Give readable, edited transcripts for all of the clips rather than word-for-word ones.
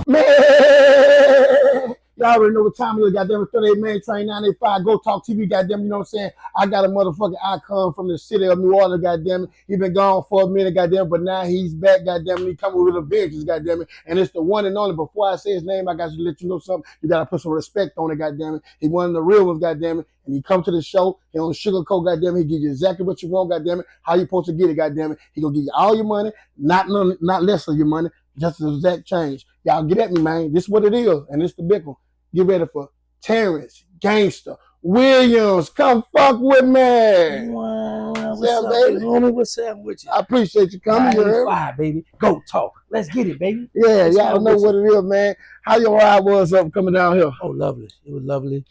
Man, y'all already know what time it is, goddamn. 38 Man Train 985, Go Talk TV, goddamn. You know what I'm saying? I got a motherfucking icon from the city of New Orleans, goddamn. He been gone for a minute, goddamn, but now he's back, goddamn. He coming with a vengeance, goddamn. And it's the one and only. Before I say his name, I got to let you know something. You gotta put some respect on it, goddamn. He one of the real ones, goddamn. And he come to the show, he don't sugarcoat, goddamn. He give you exactly what you want, goddamn. How you supposed to get it, goddamn. He gonna give you all your money, not less of your money. Just the exact change. Y'all get at me, man. This is what it is, and it's the big one. Get ready for Terrence, Gangster, Williams. Come fuck with me. Wow, what's up, baby? Homie, what's up with you? I appreciate you coming. 985, baby. Go Talk. Let's get it, baby. Yeah, y'all know what it is, man. How your ride was up coming down here? Oh, lovely. It was lovely.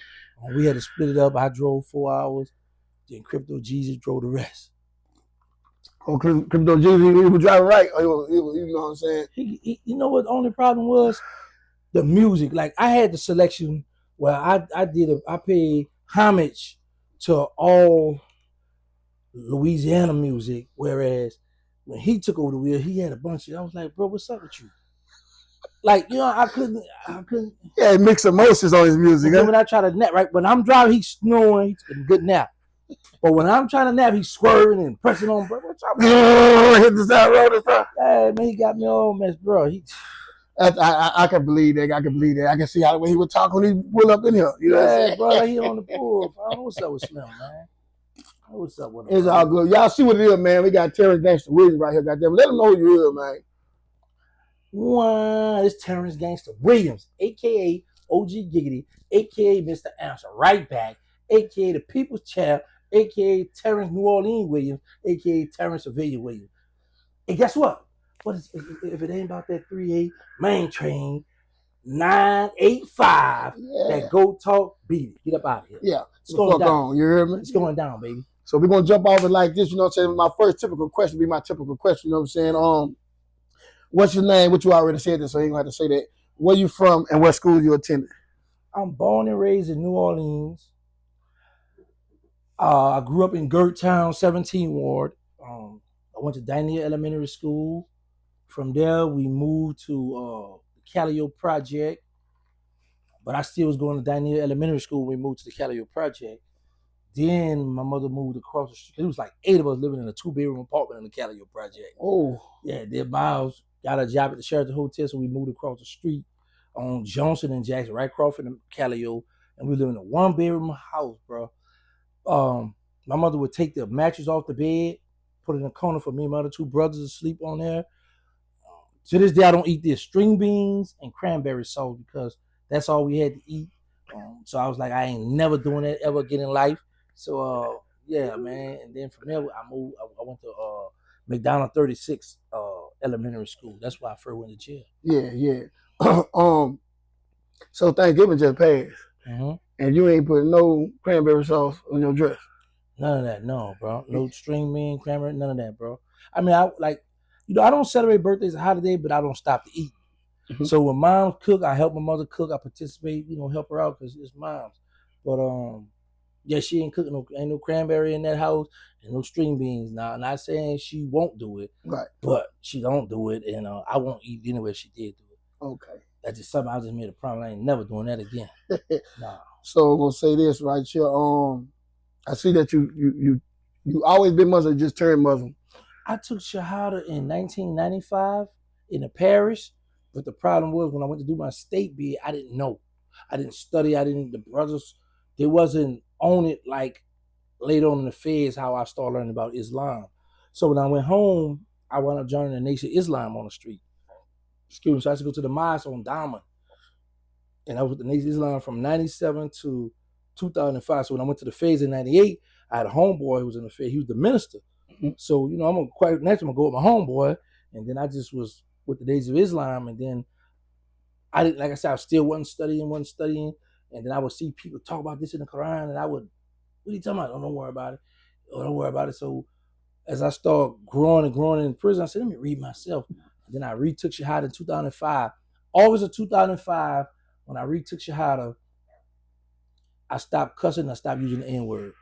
We had to split it up. I drove 4 hours. Then Crypto Jesus drove the rest. Oh, Crypto Jesus, he was driving right. You know what I'm saying? You know what the only problem was? The music. Like, I had the selection where I paid homage to all Louisiana music, whereas when he took over the wheel, he had a bunch of, I was like, bro, what's up with you? Like, you know, I couldn't. Yeah, mixed emotions on his music. When I try to nap, right? When I'm driving, he's snoring, he's taking a good nap. But when I'm trying to nap, he's swerving and pressing on, bro. What's up? Hit the side road and stuff. Yeah, man, he got me all messed, bro. I can believe that. I can believe that. I can see how the way he was talking when he pulled up in here. You know what I'm saying? Bro, like he on the pool. Bro. What's up with Slim, man? What's up with him? It's all good. Y'all see what it is, man. We got Terrence Gangster Williams right here, goddamn. Let them know who you is, man. Wow, it's Terrence Gangster Williams, aka OG Giggity, aka Mr. Answer Right Back, aka the People's Champ, aka Terrence New Orleans Williams, aka Terrence Sevilla Williams. And guess what? If it ain't about that 3-8 Main Train 985, that Go Talk, beat it. Get up out of here. Yeah, it's going down. On, you hear me? It's going down, baby. So we're gonna jump off it like this. You know what I'm saying? My first typical question be my typical question. You know what I'm saying? What's your name? What you already said this, so you ain't gonna have to say that. Where you from and what school you attended? I'm born and raised in New Orleans. I grew up in Gertown, 17 Ward. I went to Daniel Elementary School. From there, we moved to the Callio Project. But I still was going to Daniel Elementary School when we moved to the Callio Project. Then my mother moved across the street. It was like 8 of us living in a 2-bedroom apartment in the Callio Project. Oh. Yeah, then Miles got a job at the Sheraton Hotel, so we moved across the street on Johnson and Jackson, right across from the Callio. And we lived in a 1-bedroom house, bro. My mother would take the mattress off the bed, put it in a corner for me and my other 2 brothers to sleep on there. To this day, I don't eat this string beans and cranberry sauce because that's all we had to eat. So I was like, I ain't never doing that ever again in life. So yeah, man. And then from there, I moved. I went to McDonald 36 elementary school. That's why I first went to jail. Yeah. So Thanksgiving just passed, and you ain't put no cranberry sauce on your dress. None of that, no, bro. No string bean, cranberry, none of that, bro. I mean, I don't celebrate birthdays or holiday, but I don't stop to eat. So when mom cook, I help my mother cook. I participate, help her out because it's mom's. But yeah, she ain't cooking. Ain't no cranberry in that house and no string beans. Now, not saying she won't do it, right? But she don't do it, and I won't eat anyway if she did do it. Okay, that's just something I just made a promise. I ain't never doing that again. Nah. So I'm gonna say this right here. I see that you always been Muslim, just turned Muslim. I took Shahada in 1995 in the parish. But the problem was when I went to do my state bid, I didn't know. I didn't study. The brothers, they wasn't on it like later on in the feds how I started learning about Islam. So when I went home, I wound up joining the Nation of Islam on the street. Excuse me. So I had to go to the mosque on Diamond. And I was with the Nation of Islam from 97 to 2005. So when I went to the feds in 98, I had a homeboy who was in the feds. He was the minister. So, I'm quite naturally going to go with my homeboy. And then I just was with the Days of Islam, and then I didn't, like I said, I still wasn't studying, and then I would see people talk about this in the Quran, and I would, what are you talking about? Oh, don't worry about it. So as I started growing in prison, I said, let me read myself. And then I retook Shahada in 2005. August of 2005, when I retook Shahada, I stopped cussing, I stopped using the N-word.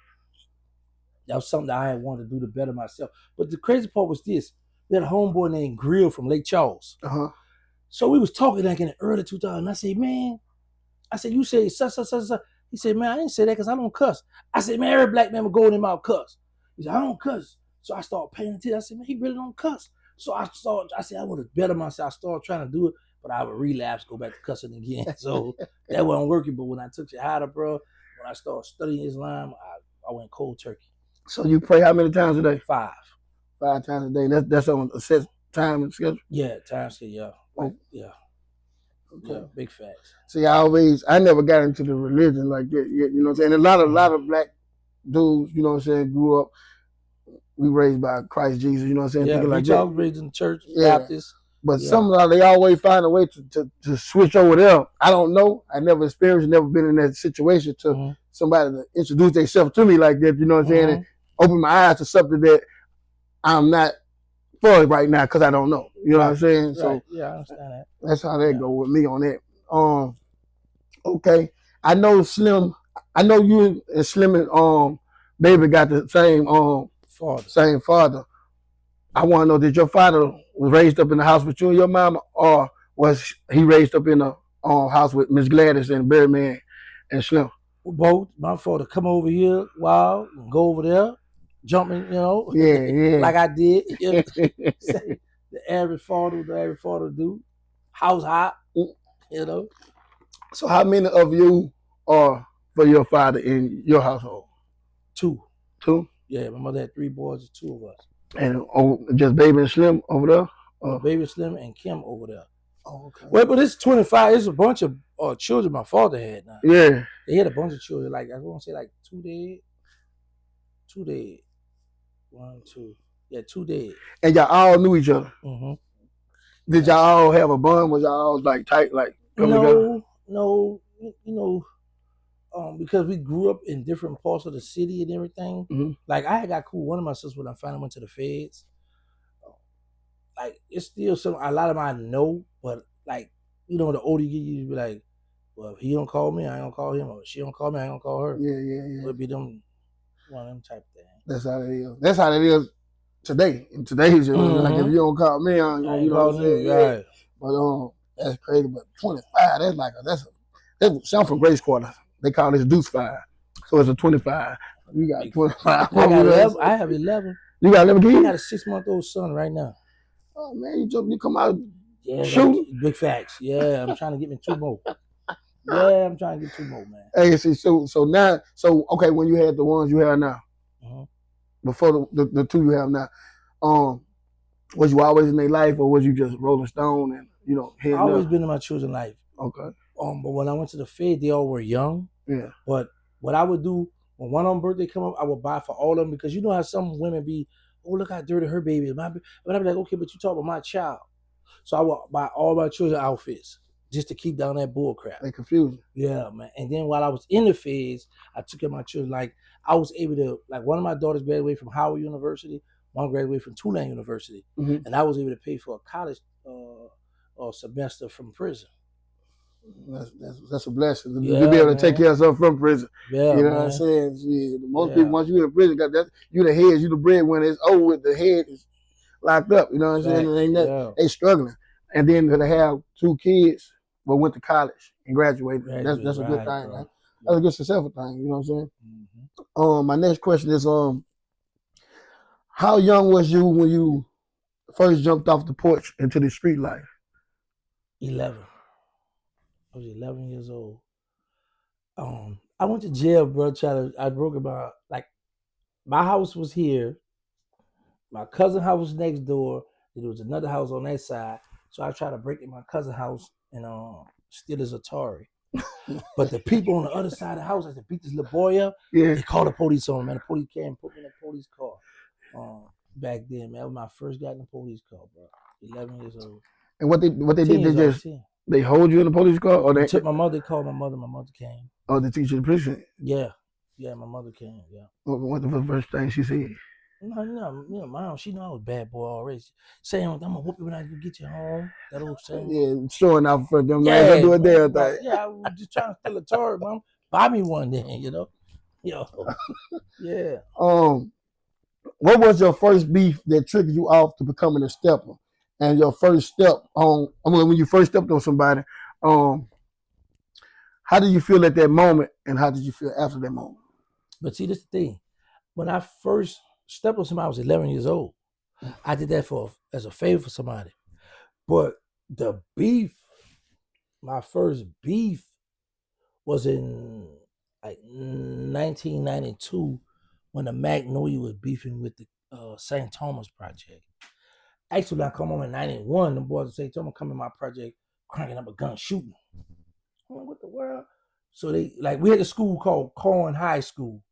That was something that I had wanted to do to better myself. But the crazy part was this. We had a homeboy named Grill from Lake Charles. So we was talking like in the early 2000s. I said, man, you say such. He said, man, I didn't say that because I don't cuss. I said, man, every black man would go in their mouth cuss. He said, I don't cuss. So I started paying attention. I said, man, he really don't cuss. So I said, I want to better myself. I started trying to do it, but I would relapse, go back to cussing again. So that wasn't working. But when I took Shahada, bro, when I started studying Islam, I went cold turkey. So you pray how many times a day? 5. 5 times a day. That's on a set time and schedule? Yeah, time schedule, yeah. Oh. Yeah. Okay. Yeah, big facts. See, I never got into the religion like that yet, you know what I'm saying? A lot of black dudes, you know what I'm saying, grew up, we raised by Christ Jesus, you know what I'm saying? Yeah, thinking like that. that. Raised in the church, Yeah. Baptist. But somehow they always find a way to switch over there. I don't know. I never experienced, never been in that situation to somebody to introduce themselves to me like that, you know what I'm saying? And open my eyes to something that I'm not for right now because I don't know. You know what I'm saying? Right. So yeah, I understand that. That's how that go with me on that. Okay. I know Slim. I know you and Slim and Baby got the same same father. I want to know, did your father was raised up in the house with you and your mama, or was he raised up in the house with Miss Gladys and Birdman and Slim? Both. My father come over here, wild, and go over there, jumping, you know. Yeah. Like I did. You know? the average father do. House hop, you know. So how many of you are for your father in your household? 2. 2? Yeah, my mother had 3 boys, 2 of us. And just Baby and Slim over there? Baby, Slim, and Kim over there. Oh, okay. Well, but it's 25. It's a bunch of children my father had now. Yeah. They had a bunch of children. Like, I want to say like 2 dead. 2 dead. 1, 2. Yeah, 2 dead. And y'all all knew each other? Mm-hmm. Did y'all all have a bond? Was y'all all like tight, like coming together? No. You know, because we grew up in different parts of the city and everything. Mm-hmm. Like, I got cool. One of my sisters when I finally went to the feds. Like, it's still a lot of them I know, but like, you know, the older you get, you be like, well, if he don't call me, I ain't gonna call him. Or if she don't call me, I ain't gonna call her. Yeah. It'll be them, one of them type of things. That's how it is. That's how it is today. In today's generation, like if you don't call me, I ain't, you know what I'm saying? Right. Yeah. But that's crazy. But 25, that's like that's I'm from Grace Quarter. They call this Deuce 5, so it's a 25. You got 25. I have 11. You got 11 kids? I got a 6-month-old son right now. Oh man, you come out. Yeah, shoot. Big facts. Yeah, I'm trying to get me 2 more. Yeah, I'm trying to get 2 more, man. Hey, see, so okay, when you had the ones you have now, before the 2 you have now, was you always in their life, or was you just Rolling Stone and I always been in my children's life. Okay. But when I went to the Fed, they all were young. Yeah. But what I would do when one of them birthday come up, I would buy for all of them, because you know how some women be, oh, look how dirty her baby is. But I'd be like, okay, but you talk about my child. So I would buy all my children outfits just to keep down that bull crap. They confused. Yeah, man. And then while I was in the Feds, I took care of my children. Like, I was able to, like, one of my daughters graduated from Howard University, one graduated from Tulane University, and I was able to pay for a college semester from prison. That's a blessing. Yeah, you be able to take care of something from prison. Yeah, you know what I'm saying? Most people, once you in prison, you the head, you the breadwinner. It's over with. The head is locked up. You know what I'm saying? They struggling, and then to have 2 kids, but went to college and graduated. That's a good thing. Right? That's a good successful thing. You know what I'm saying? My next question is how young was you when you first jumped off the porch into the street life? 11. I was 11 years old. I went to jail, bro. I broke about, like, my house was here. My cousin's house was next door. There was another house on that side. So I tried to break in my cousin's house and steal his Atari. But the people on the other side of the house, as they beat this little boy up, they called the police on him, man. The police came and put me in the police car. Back then, man, that was my first got in the police car, bro. 11 years old. And what they did, they hold you in the police car, or they took my mother? They called my mother. My mother came. Oh, the teacher in prison. Yeah, my mother came. Yeah. What the first thing she said? No, mom, she know I was a bad boy already. Saying, I'm gonna whoop you when I get you home. That old saying. Yeah, showing out for them. Yeah, do a damn thing. Yeah, I was just trying to steal a toy, mom. Buy me one then, Yo. Yeah. What was your first beef that triggered you off to becoming a stepper? and your first step on, when you first stepped on somebody, how did you feel at that moment, and how did you feel after that moment? But see, this is the thing. When I first stepped on somebody, I was 11 years old. I did that as a favor for somebody. But the beef, my first beef was in like 1992 when the Magnolia was beefing with the St. Thomas Project. Actually, when I come home in 91, the boys at St. Thomas come in my project cranking up a gun, shooting. I'm like, what the world? So we had a school called Corn High School.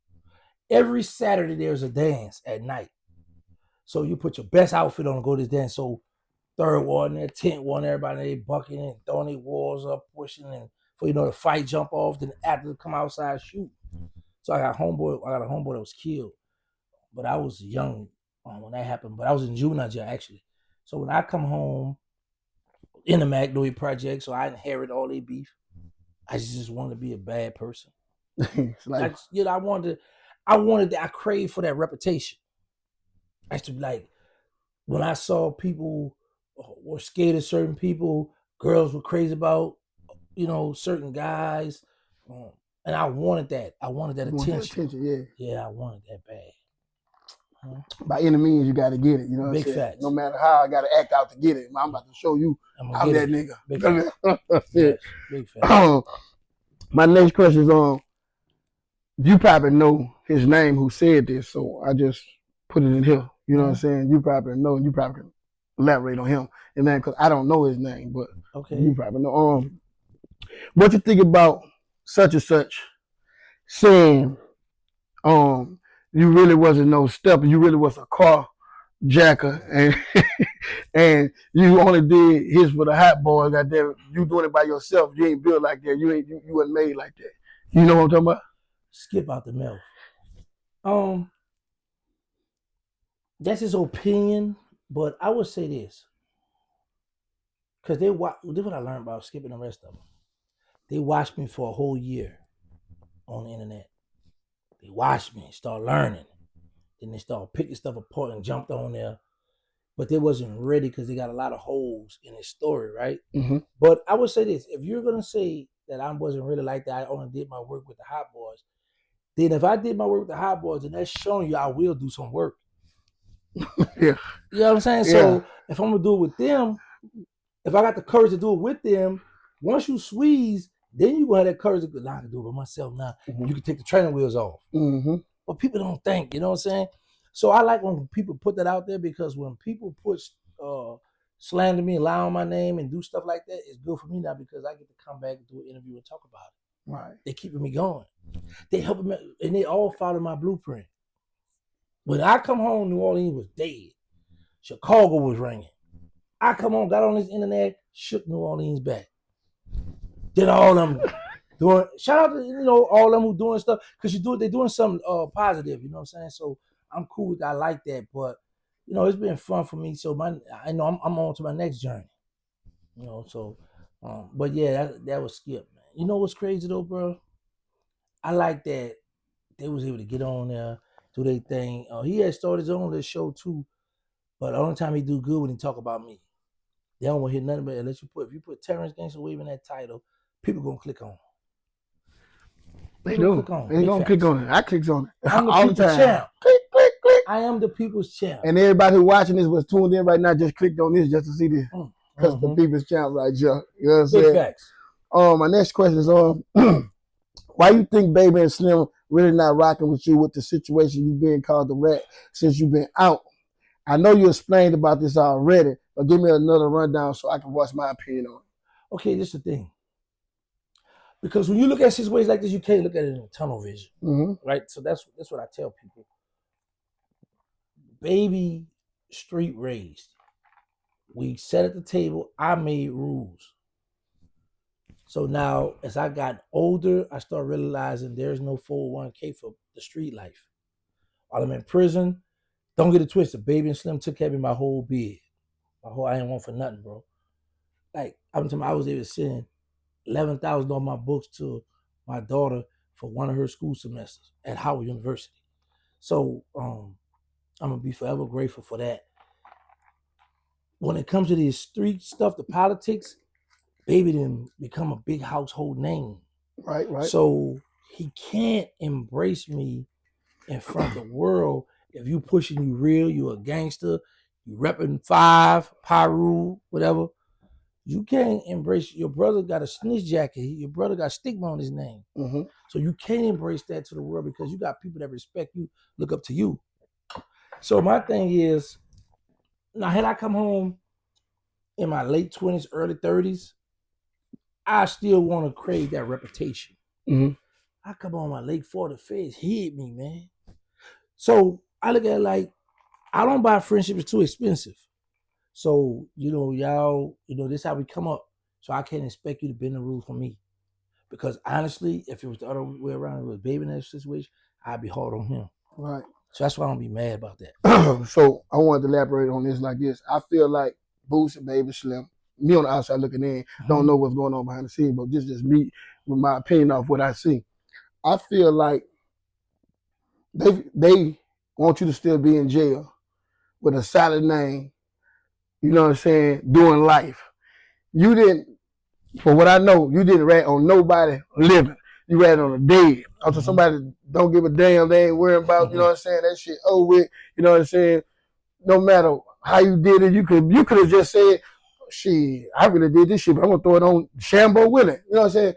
Every Saturday there's a dance at night. So you put your best outfit on and go to this dance. So third ward in there, 10th ward, everybody they bucking and throwing their walls up, pushing, and for the fight jump off, then after come outside shoot. So I got a homeboy that was killed. But I was young when that happened. But I was in juvenile jail actually. So when I come home in the Magnolia Project, so I inherit all their beef. I just wanted to be a bad person. Like, I craved for that reputation. I used to be like, when I saw people were scared of certain people, girls were crazy about, certain guys, and I wanted that. I wanted that attention. Yeah, I wanted that bad. By any means, you got to get it. You know what I'm saying? Facts. No matter how I got to act out to get it. I'm about to show you I'm that nigga. Big facts. Yes, big facts. My next question is you probably know his name who said this, so I just put it in here. You know what I'm saying? You probably know, and you probably can elaborate on him. And then, because I don't know his name, but you probably know. What you think about such and such saying, you really wasn't no stepper, you really was a car jacker, and and you only did his for the hot boy. Goddamn, you doing it by yourself. You ain't built like that. You wasn't made like that. You know what I'm talking about? Skip out the mouth. That's his opinion, but I would say this, because this is what I learned about Skip and the rest of them. They watched me for a whole year on the internet. They watched me start learning. Then they started picking stuff apart and jumped on there. But they wasn't ready because they got a lot of holes in his story, right? Mm-hmm. But I would say this. If you're going to say that I wasn't really like that, I only did my work with the Hot Boys, then if I did my work with the Hot Boys, then that's showing you I will do some work. Yeah. You know what I'm saying? Yeah. So if I'm going to do it with them, if I got the courage to do it with them, once you squeeze, then you have that courage to go, I can do it by myself now. Mm-hmm. You can take the training wheels off. Mm-hmm. But people don't think, you know what I'm saying? So I like when people put that out there, because when people put slander me and lie on my name and do stuff like that, it's good for me now, because I get to come back and do an interview and talk about it. Right. They're keeping me going. They helping me, and they all follow my blueprint. When I come home, New Orleans was dead. Chicago was ringing. I come on, got on this internet, shook New Orleans back. Did all them doing, shout out to all of them who doing stuff, because they're doing something positive, you know what I'm saying? So I'm cool with that. I like that, but it's been fun for me. So I know I'm on to my next journey. So but yeah, that was Skip, man. You know what's crazy though, bro? I like that they was able to get on there, do their thing. He had started his own little show too, but the only time he do good when he talk about me. They don't want to hear nothing but unless if you put Terrence Gangster Wave in that title, people gonna click on. They do. They gonna click on it. I clicks on it I'm the all the people's time. Champ. Click, click, click. I am the people's champ. And everybody who watching this was tuned in right now just clicked on this just to see this, because the people's champ right here. You know what I'm saying? Big facts. My next question is why you think Baby and Slim really not rocking with you with the situation you being called the rat since you've been out? I know you explained about this already, but give me another rundown so I can voice my opinion on it. Okay, this is the thing. Because when you look at situations like this, you can't look at it in tunnel vision, right? So that's what I tell people. Baby, street raised. We sat at the table. I made rules. So now, as I got older, I started realizing there's no 401k for the street life. While I'm in prison, don't get it twisted. Baby and Slim took care of me my whole bid. I ain't want for nothing, bro. Like, I was able to send $11,000 on my books to my daughter for one of her school semesters at Howard University. So I'm gonna be forever grateful for that. when it comes to this street stuff, the politics, Baby didn't become a big household name. Right. So he can't embrace me in front of the world if you pushing you real, you a gangster, you repping 5, Pyru, whatever. You can't embrace your brother got a snitch jacket. Your brother got stigma on his name. Mm-hmm. So you can't embrace that to the world because you got people that respect you, look up to you. So my thing is, now had I come home in my late 20s, early 30s, I still want to crave that reputation. Mm-hmm. I come on my late 40s, feds hit me, man. So I look at it like, I don't buy friendship, it's too expensive. So, y'all, this is how we come up. So I can't expect you to bend the rules for me. Because honestly, if it was the other way around, it was Baby in that situation, I'd be hard on him. Right. So that's why I don't be mad about that. So I wanted to elaborate on this like this. I feel like Boots and Baby Slim, me on the outside looking in, don't know what's going on behind the scenes, but just me with my opinion off what I see. I feel like they want you to still be in jail with a solid name, you know what I'm saying, doing life. You didn't, for what I know, you didn't rat on nobody living. You rat on the dead. Also, somebody don't give a damn, they ain't worrying about, you know what I'm saying, that shit over with, you know what I'm saying. No matter how you did it, you could have just said, shit, I really did this shit, but I'm gonna throw it on Shambo Willie. You know what I'm saying?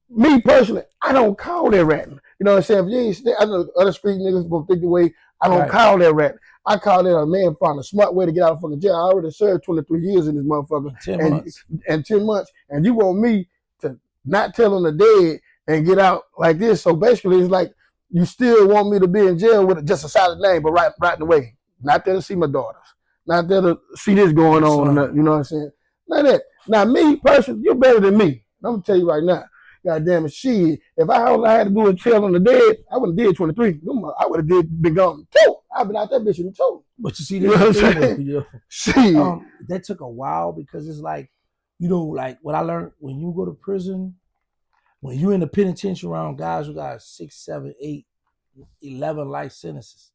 Me personally, I don't call that ratting. You know what I'm saying? If you ain't, I know other street niggas gonna think the way I don't call that ratting. I call that a man found a smart way to get out of fucking jail. I already served 23 years in this motherfucker. 10 months. And 10 months. And you want me to not tell on the dead and get out like this. So basically it's like you still want me to be in jail with just a solid name, but right in the way. Not there to see my daughters. Not there to see this going on. You know what I'm saying? Like that. Now me personally, you're better than me. I'm gonna tell you right now. God damn it, shit. If all I had to do was tell on the dead, I wouldn't did 23. I would have been gone too. I've been out that bitch in the toe. But you see, that took a while because it's like, like what I learned when you go to prison, when you're in the penitentiary around guys who got 6, 7, 8, 11 life sentences.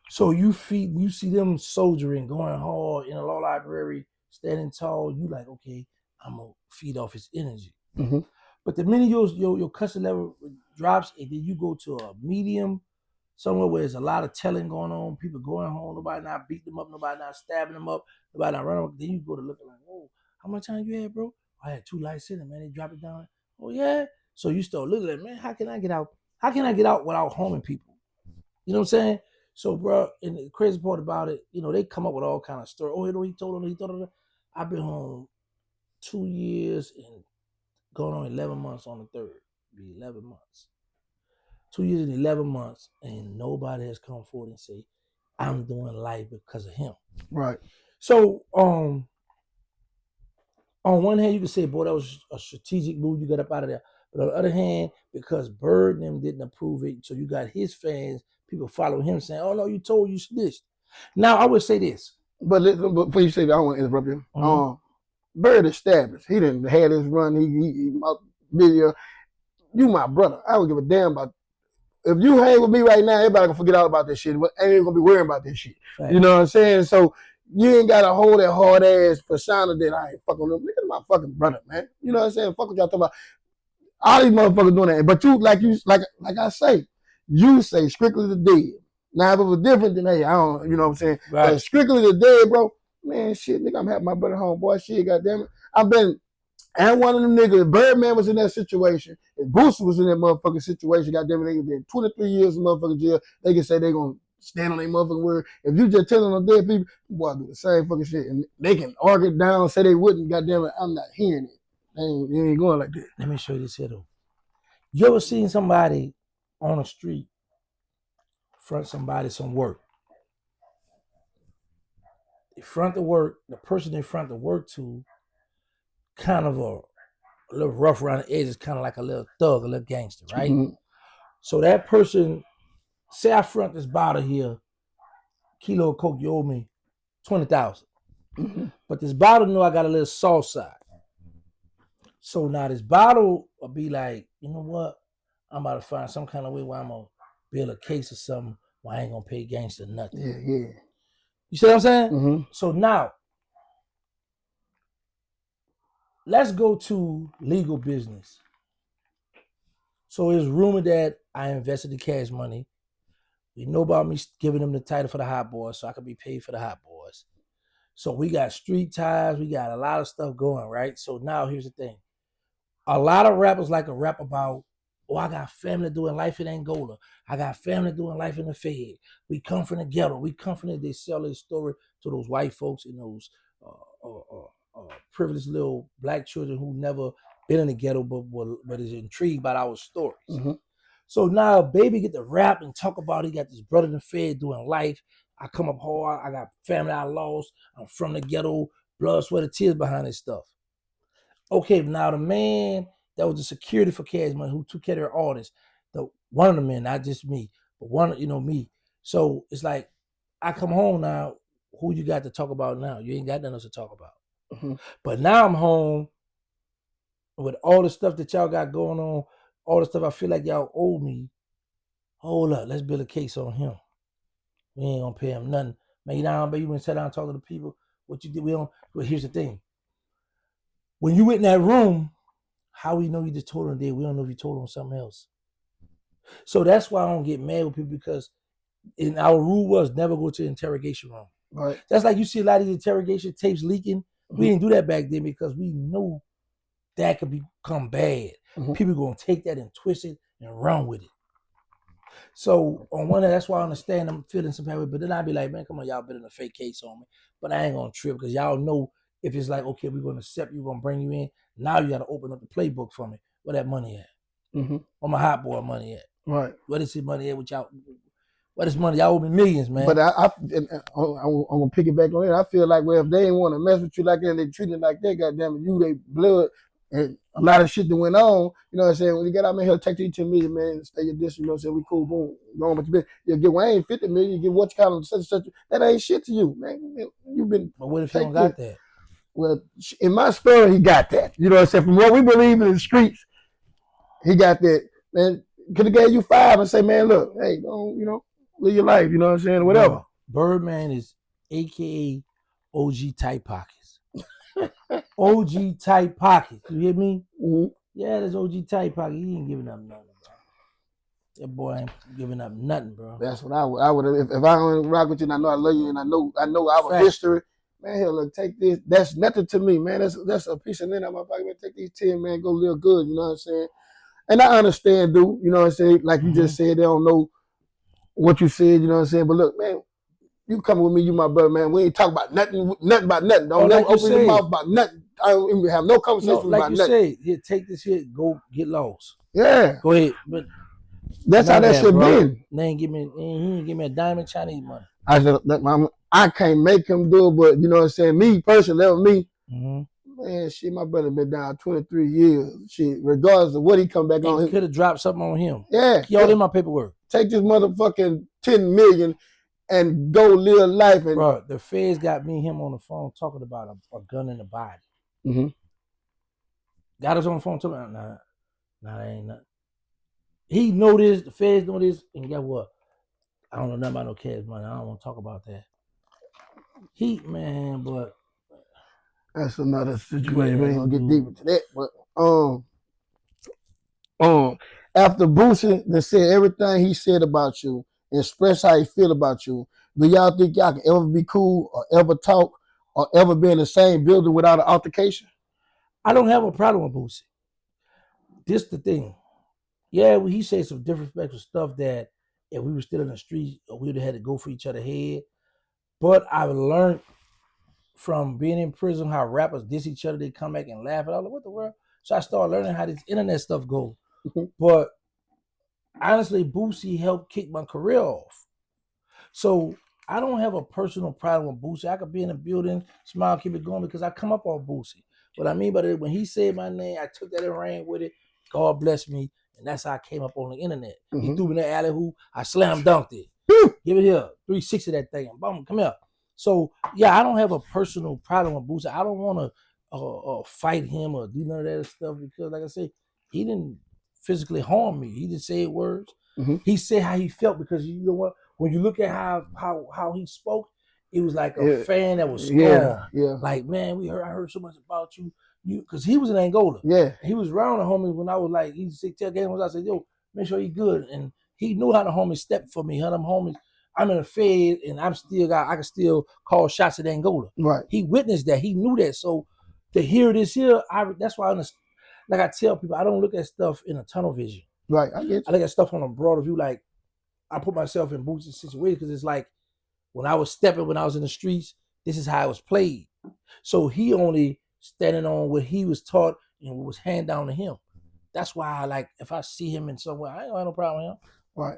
So you see them soldiering, going hard in a law library, standing tall. You like, okay, I'm gonna feed off his energy. Mm-hmm. But the minute your custody level drops, and then you go to a medium, somewhere where there's a lot of telling going on, people going home, nobody not beating them up, nobody not stabbing them up, nobody not running up. Then you go to look like, whoa, how much time you had, bro? I had 2 life sentences, man. They drop it down. Oh yeah. So you start looking at, man, how can I get out? How can I get out without harming people? You know what I'm saying? So, bro, and the crazy part about it, they come up with all kind of stories. Oh, he told him. I've been home 2 years and going on 11 months on the third. Be 11 months. 2 years and 11 months, and nobody has come forward and say, I'm doing life because of him. Right. So, on one hand, you could say, boy, that was a strategic move. You got up out of there. But on the other hand, because Bird and them didn't approve it, so you got his fans, people follow him saying, oh, no, you snitched. Now, I would say this. But before you say that, I want to interrupt you. Mm-hmm. Bird established. He didn't have his run. He video. You my brother. I don't give a damn about. If you hang with me right now, everybody gonna forget all about this shit. Ain't even gonna be worrying about this shit. Right. You know what I'm saying? So you ain't gotta hold that hard ass persona that I ain't fucking with. Look at my fucking brother, man. You know what I'm saying? Fuck what y'all talking about. All these motherfuckers doing that. But you like I say, you say strictly the dead. Now if it was different, then hey, I don't, you know what I'm saying? Right. But strictly the dead, bro. Man, shit, nigga, I'm having my brother home, boy. Shit, goddamn it. I've been, and one of them niggas, if Birdman was in that situation, if Booster was in that motherfucking situation, goddamn it, they been 23 years in motherfucking jail. They can say they gonna stand on their motherfucking word. If you just telling them dead people, boy, do the same fucking shit, and they can argue it down, say they wouldn't. Goddamn it, I'm not hearing it. They ain't going like that. Let me show you this here though. You ever seen somebody on the street front somebody some work? They front the work, the person they front the work to, kind of a little rough around the edges, kind of like a little thug, a little gangster, right? Mm-hmm. So that person, say I front this bottle here, kilo of coke, you owe me 20,000. Mm-hmm. But this bottle know I got a little soft side. So now this bottle will be like, you know what? I'm about to find some kind of way where I'm going to build a case or something where I ain't going to pay gangster nothing. Yeah. You see what I'm saying? Mm-hmm. So now, let's go to legal business. So it's rumored that I invested the cash money. We know about me giving them the title for the Hot Boys, so I could be paid for the Hot Boys. So we got street ties, we got a lot of stuff going, right? So now here's the thing. A lot of rappers like to rap about, oh, I got family doing life in Angola. I got family doing life in the Fed. We come from the ghetto. We come from they sell their story to those white folks and those privileged little black children who never been in the ghetto but is intrigued by our stories. Mm-hmm. So now Baby get to rap and talk about he got this brother in the Fed doing life. I come up hard. I got family I lost. I'm from the ghetto. Blood, sweat, and tears behind this stuff. Okay, now the man that was the security for Cash Money who took care of their artists, one of the men, not just me, but one, me. So it's like, I come home now, who you got to talk about now? You ain't got nothing else to talk about. Mm-hmm. But now I'm home with all the stuff that y'all got going on, all the stuff I feel like y'all owe me. Hold up, let's build a case on him. We ain't gonna pay him nothing. Man, you know, you went and sat down and talk to the people. What you did, we don't. But here's the thing. When you in that room, how we know you just told him there? We don't know if you told him something else. So that's why I don't get mad with people, because in our rule was never go to the interrogation room. Right. That's like you see a lot of these interrogation tapes leaking. Mm-hmm. We didn't do that back then because we knew that could become bad. Mm-hmm. People gonna take that and twist it and run with it. So on one hand, that's why I understand I'm feeling some pain, but then I'd be like, man, come on, y'all building a fake case on me. But I ain't gonna trip because y'all know if it's like, okay, we're gonna accept you, we're gonna bring you in. Now you gotta open up the playbook for me. Where that money at? Mm-hmm. Where my hot boy money at? Right. Where is his money at with y'all? What is money? Y'all owe me millions, man. But I'm gonna pick it back on it. I feel like, well, if they ain't want to mess with you like that, they treat it like that, goddamn it, you they blood, and a lot of shit that went on. You know what I'm saying? When you get out here, take the 10 million, man, stay your distance. You know what I'm saying? We cool, boom, go on with your business. You get well, ain't 50 million. You get what you call them, such. That ain't shit to you, man. You've been. But what if you don't got that? Well, in my story, he got that. You know what I'm saying? From what we believe in the streets, he got that. Man, could have gave you 5 and say, man, look, hey, don't, you know, live your life. You know what I'm saying? Whatever. Birdman is AKA OG Tight Pockets. OG Tight Pockets. You hear me? Mm-hmm. Yeah, that's OG Tight Pockets. He ain't giving up nothing, bro. That boy ain't giving up nothing, bro. That's what I would if I don't rock with you and I know I love you and I know our history. Man, hell, look, take this. That's nothing to me, man. That's a piece of lint out my pocket. Man, take these 10, man, go live good. You know what I'm saying? And I understand, dude. You know what I'm saying? Like you just said, they don't know what you said. You know what I'm saying? But look, man, you coming with me, you my brother, man. We ain't talk about nothing about nothing. Don't never open your mouth about nothing. I don't even have no conversation about nothing. Like you say, here, take this here, go get lost. Yeah. Go ahead. But that's how that shit been. He ain't give me a dime Chinese money. I said, I can't make him do it, but you know what I'm saying? Me personally, man, shit, my brother been down 23 years. Shit, regardless of what he come back on. He could have dropped something on him. Yeah. He all in my paperwork. Take this motherfucking 10 million and go live life. And bro, the feds got me and him on the phone talking about a gun in the body. Mm-hmm. Got us on the phone talking about, nah, that ain't nothing. He know this, the feds know this, and guess what? I don't know nothing about no Cash Money. I don't want to talk about that. But that's another situation. We ain't gonna get deep into that. But after Boosie then said everything he said about you, express how he feel about you, do y'all think y'all can ever be cool or ever talk or ever be in the same building without an altercation? I don't have a problem with Boosie. This the thing. Yeah, he said some disrespectful stuff that if we were still in the street, we would have had to go for each other's head. But I've learned from being in prison how rappers diss each other, they come back and laugh at all. Like, what the world? So I started learning how this internet stuff goes. But honestly, Boosie helped kick my career off. So I don't have a personal problem with Boosie. I could be in a building, smile, keep it going because I come up on Boosie. What I mean by that, when he said my name, I took that and ran with it. God bless me. And that's how I came up on the internet. Mm-hmm. He threw me in the alley hoop. I slam dunked it. Give it here. 360 that thing. Boom, come here. So, yeah, I don't have a personal problem with Boosie. I don't want to fight him or do none of that stuff because, like I said, he didn't physically harm me. He didn't say words. Mm-hmm. He said how he felt because, you know what, when you look at how he spoke, it was like a fan that was strong. Yeah. Like, man, I heard so much about you. because he was in Angola. Yeah. He was around the homies when I was like, he used to tell gang I said, yo, make sure he good. And he knew how the homies stepped for me. How them homies, I'm in the Fed and I can still call shots at Angola. Right. He witnessed that. He knew that. So to hear this here, that's why like I tell people, I don't look at stuff in a tunnel vision. Right. I get you. I look at stuff on a broader view. Like I put myself in Boosie's situation because it's like when I was stepping, when I was in the streets, this is how it was played. So he only standing on what he was taught and what was handed down to him. That's why I like, if I see him in somewhere, I ain't have no problem with him. Right.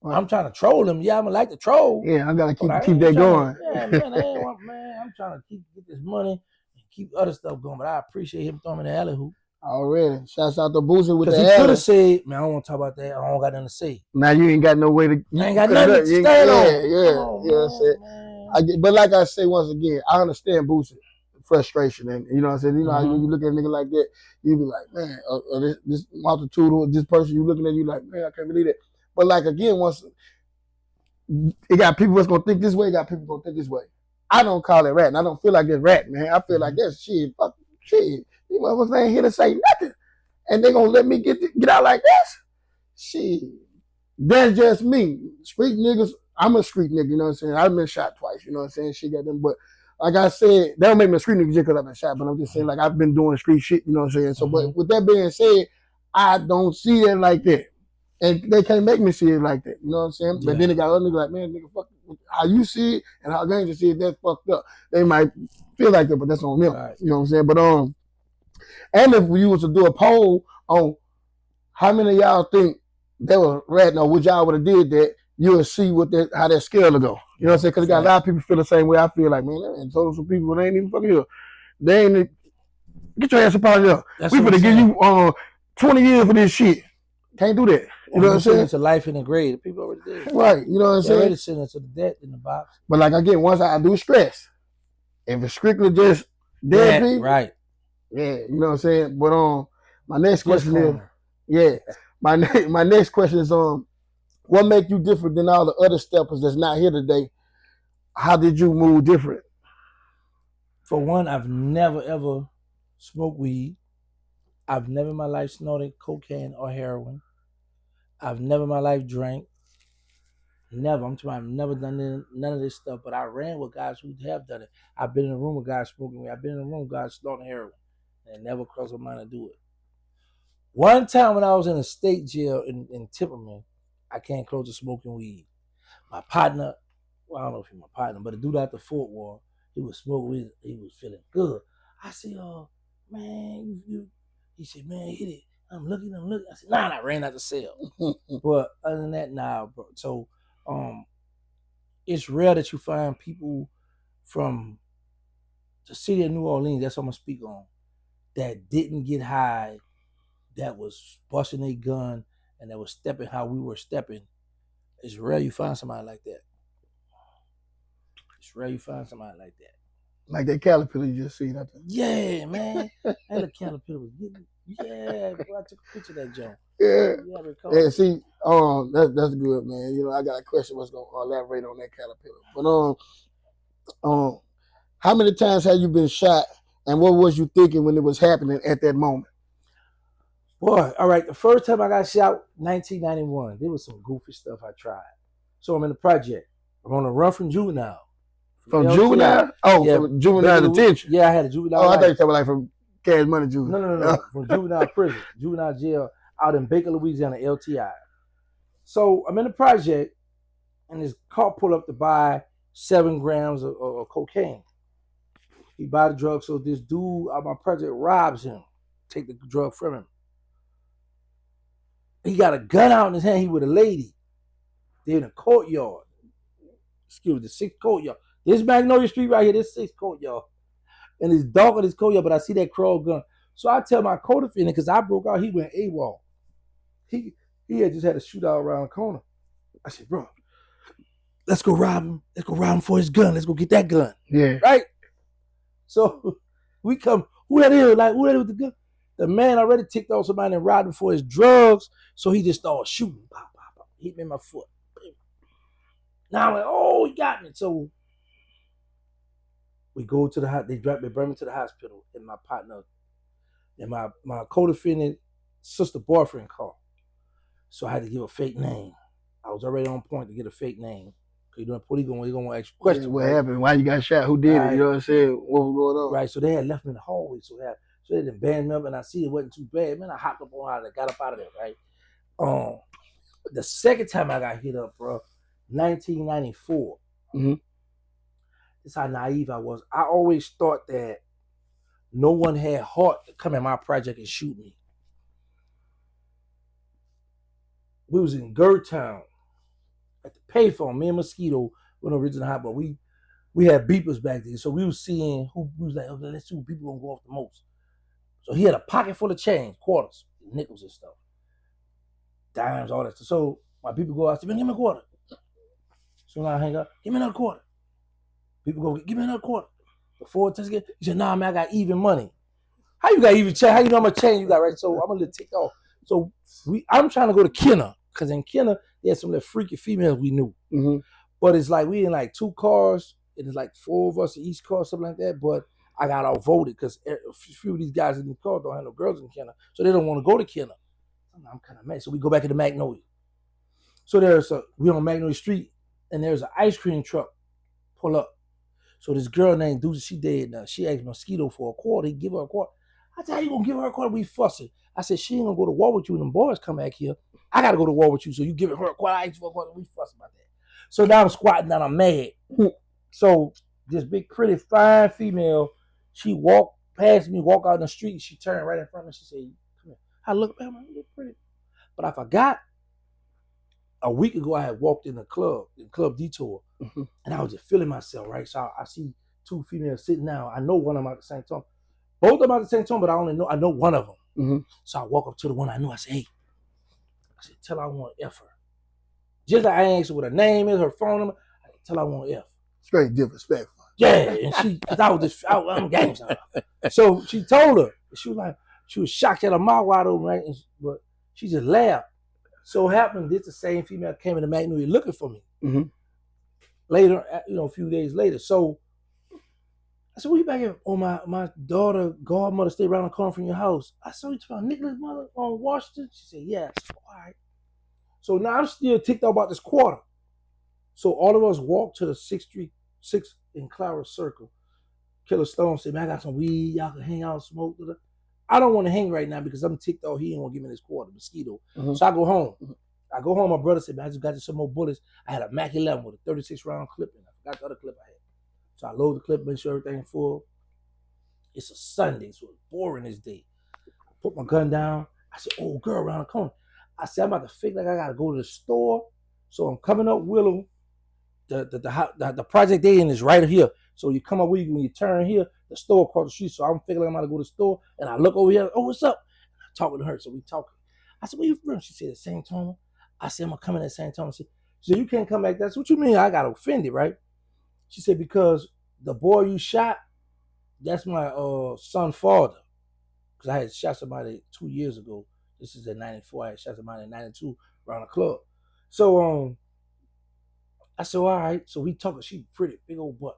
I'm trying to troll him. Yeah, I'm gonna like to troll. Yeah, I gotta keep that going. Yeah, man, I'm trying to get this money and keep other stuff going. But I appreciate him throwing me the alley hoop. Already. Shouts out to Boosie with the alley. Because he could have said, man, I don't want to talk about that. I don't got nothing to say. Now you ain't got no way to. I ain't got nothing to stand on. Yeah. But like I say once again, I understand Boosie frustration, and you know what I'm saying. You know, how you look at a nigga like that, you be like, man, this multitude or this person you looking at, you like, man, I can't believe that. But like again, once it got people that's gonna think this way, got people gonna think this way. I don't call it rat, and I don't feel like it's rat, man. I feel like that's shit. Fuck shit. These motherfuckers ain't here to say nothing, and they gonna let me get out like this. Shit, that's just me. Street niggas. I'm a street nigga. You know what I'm saying. I've been shot twice. You know what I'm saying. Shit got them, but like I said, that don't make me a street nigga just because I've been shot. But I'm just saying, like I've been doing street shit. You know what I'm saying. So, but with that being said, I don't see it like that. And they can't make me see it like that. You know what I'm saying? But then they got other niggas like, man, nigga, fuck how you see it and how gangsters see it, that's fucked up. They might feel like that, but that's on them. Right. You know what I'm saying? But and if you was to do a poll on how many of y'all think they were ratting or would y'all would have did that, you would see how that scale will go. You know what I'm saying? Because got a lot of people feel the same way I feel like, man, and so some people they ain't even fucking here. They ain't get your ass up out of here. We finna give you 20 years for this shit. Can't do that. You know what I'm saying? It's a life in the grave. People already did. Right. You know what I'm saying? Already sent it to the death in the box. But like again, once I do stress, if it's strictly just dead people, right? Yeah. You know what I'm saying? But my next question is, my next question is what make you different than all the other steppers that's not here today? How did you move different? For one, I've never ever smoked weed. I've never in my life snorted cocaine or heroin. I've never in my life drank. Never. I'm talking about I've never done none of this stuff, but I ran with guys who have done it. I've been in a room with guys smoking weed. I've been in a room with guys snorting heroin. And it never crossed my mind to do it. One time when I was in a state jail in Tipperman, I came close to smoking weed. My partner, well, I don't know if he's my partner, but the dude out the Fort Ward, he was smoking weed. He was feeling good. I said, man, he said, man, hit it. I'm looking. I said, nah, I ran out the cell. But other than that, nah, bro. So it's rare that you find people from the city of New Orleans, that's what I'm going to speak on, that didn't get high, that was busting a gun, and that was stepping how we were stepping. It's rare you find somebody like that. It's rare you find somebody like that. Like that caterpillar you just seen out there. Yeah, man. And the caterpillar was getting, bro, I took a picture of that junk. Yeah, see, that's good, man. You know, I got a question what's going to elaborate on that caterpillar. But how many times have you been shot, and what was you thinking when it was happening at that moment? Boy, all right, the first time I got shot, 1991, there was some goofy stuff I tried. So I'm in the project. I'm on a run from juvenile. From juvenile? Oh, yeah, from juvenile detention. Yeah, I had a juvenile. Oh, I thought you were talking about like from Cash Money juvenile. No. From juvenile prison, juvenile jail out in Baker, Louisiana, LTI. So I'm in the project, and this car pulled up to buy 7 grams of cocaine. He buy the drug, so this dude out my project robs him, take the drug from him. He got a gun out in his hand. He with a lady. They're in a courtyard. Excuse me, the 6th courtyard. This Magnolia Street right here, this 6th courtyard. And it's dark in this courtyard, but I see that crawl gun. So I tell my co-defendant, because I broke out, he went AWOL. He had just had a shootout around the corner. I said, bro, let's go rob him. Let's go rob him for his gun. Let's go get that gun. Yeah. Right? So we come, who that is? Like, who that is with the gun? The man already ticked off somebody and robbed him for his drugs, so he just started shooting. Pop, pop, pop. Hit me in my foot. Now I'm like, oh, he got me. So we go to the hospital. They bring me to the hospital, and my partner and my co-defendant sister boyfriend called. So I had to give a fake name. I was already on point to get a fake name. Cause you know the police gonna want to ask you questions. What right? happened? Why you got shot? Who did it? You know what I'm saying? What was going on? Right. So they had left me in the hallway. So they didn't band me up, and I see it wasn't too bad. Man, I hopped up on out and got up out of there. Right. The second time I got hit up, bro, 1994. Mm-hmm. This is how naive I was. I always thought that no one had heart to come in my project and shoot me. We was in Town at the payphone. Me and Mosquito were the original hot, but we had beepers back then. So we was seeing who we was like, okay, let's see who people gonna go off the most. So he had a pocket full of change, quarters, nickels and stuff, dimes, all that stuff. So my people go out, I said, man, give me a quarter. So now I hang up, give me another quarter. People go, give me another quarter. Before it takes again, he said, nah, man, I got even money. How you got even change? How you know how much change you got, right? So I'm a little ticked off. So I'm trying to go to Kenner, because in Kenner, they had some of the freaky females we knew. Mm-hmm. But it's like we in like 2 cars, and it's like 4 of us in each car, something like that. But I got outvoted because a few of these guys in the car don't have no girls in Kenner, so they don't want to go to Kenner. I'm kind of mad. So we go back to the Magnolia. So we on Magnolia Street, and there's an ice cream truck pull up. So this girl named Deuce, she dead now. She asked Mosquito for a quarter. He give her a quarter. I said, how you gonna give her a quarter? We fussing. I said, she ain't gonna go to war with you and them boys come back here. I gotta go to war with you. So you giving her a quarter, I asked for a quarter. We fussing about that. So now I'm squatting down, I'm mad. So this big, pretty, fine female, she walked past me, walk out in the street, she turned right in front of me, she said, come here. I looked at her, you look pretty. But I forgot, a week ago I had walked in Club Detour, and I was just feeling myself, right? So I see 2 females sitting down. I know one of them at the same time. Both of them at the same time, but I know one of them. Mm-hmm. So I walk up to the one I knew. I say, hey, tell her I want to F her. Just like I asked her what her name is, her phone number, tell her I want to F. Straight disrespectful. Yeah, and because I'm gangster. So she told her. She was shocked at her mouth wide open, right? But she just laughed. So happened, this the same female came in the Magnolia looking for me. Mm-hmm. Later, a few days later. So I said, well, you back here? Oh, my daughter, godmother stayed around the corner from your house. I saw you to Nicholas' mother on Washington. She said, yeah. Said, all right. So now I'm still ticked off about this quarter. So all of us walked to the 6th Street, 6th in Clara Circle. Killer Stone said, man, I got some weed. Y'all can hang out and smoke. I don't want to hang right now because I'm ticked off. He ain't going to give me this quarter, Mosquito. Mm-hmm. So I go home. Mm-hmm. I go home. My brother said, man, I just got you some more bullets. I had a Mac 11 with a 36 round clip in it. I forgot the other clip I had. So I load the clip, make sure everything's full. It's a Sunday, so it's boring this day. I put my gun down. I said, oh, girl, around the corner. I said, I'm about to feel like I got to go to the store. So I'm coming up Willow. The project they in is right here. So you come up with when you turn here, the store across the street. So I'm figuring I'm about to go to the store, and I look over here. Oh, what's up? And I'm talking to her. So we talking. I said, where you from? She said, San Antonio. I said, I'm coming at San Antonio. She said, you can't come back. That's what you mean. I got offended, right? She said, because the boy you shot, that's my son's father. Because I had shot somebody 2 years ago. This is in 94. I had shot somebody in 92 around the club. So I said, all right. So we talking. She pretty, big old butt.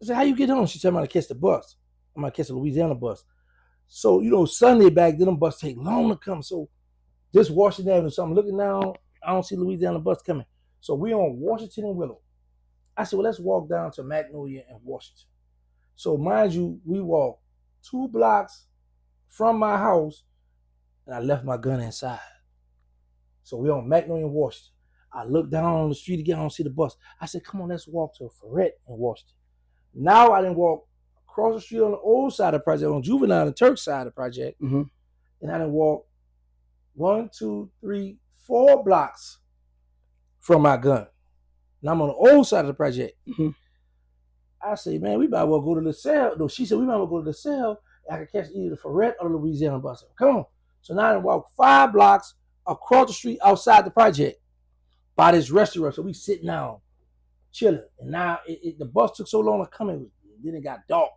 I said, how you get home? She said, I'm going to catch the bus. I'm going to catch the Louisiana bus. So, Sunday back then, them bus take long to come. So this Washington Avenue, so I'm looking down. I don't see Louisiana bus coming. So we on Washington and Willow. I said, well, let's walk down to Magnolia and Washington. So mind you, we walked 2 blocks from my house, and I left my gun inside. So we on Magnolia and Washington. I look down on the street again, I don't see the bus. I said, come on, let's walk to Ferret in Washington. Now I didn't walk across the street on the old side of the project, on Juvenile and Turk side of the project. Mm-hmm. And I didn't walk 1, 2, 3, 4 blocks from my gun. Now I'm on the old side of the project. Mm-hmm. I say, man, we might well go to LaSalle. No, she said, we might well go to LaSalle. I can catch either the Ferret or the Louisiana bus. Come on. So now I walk 5 blocks across the street outside the project by this restaurant. So we sitting down, chilling. And now the bus took so long to come in, then it got dark.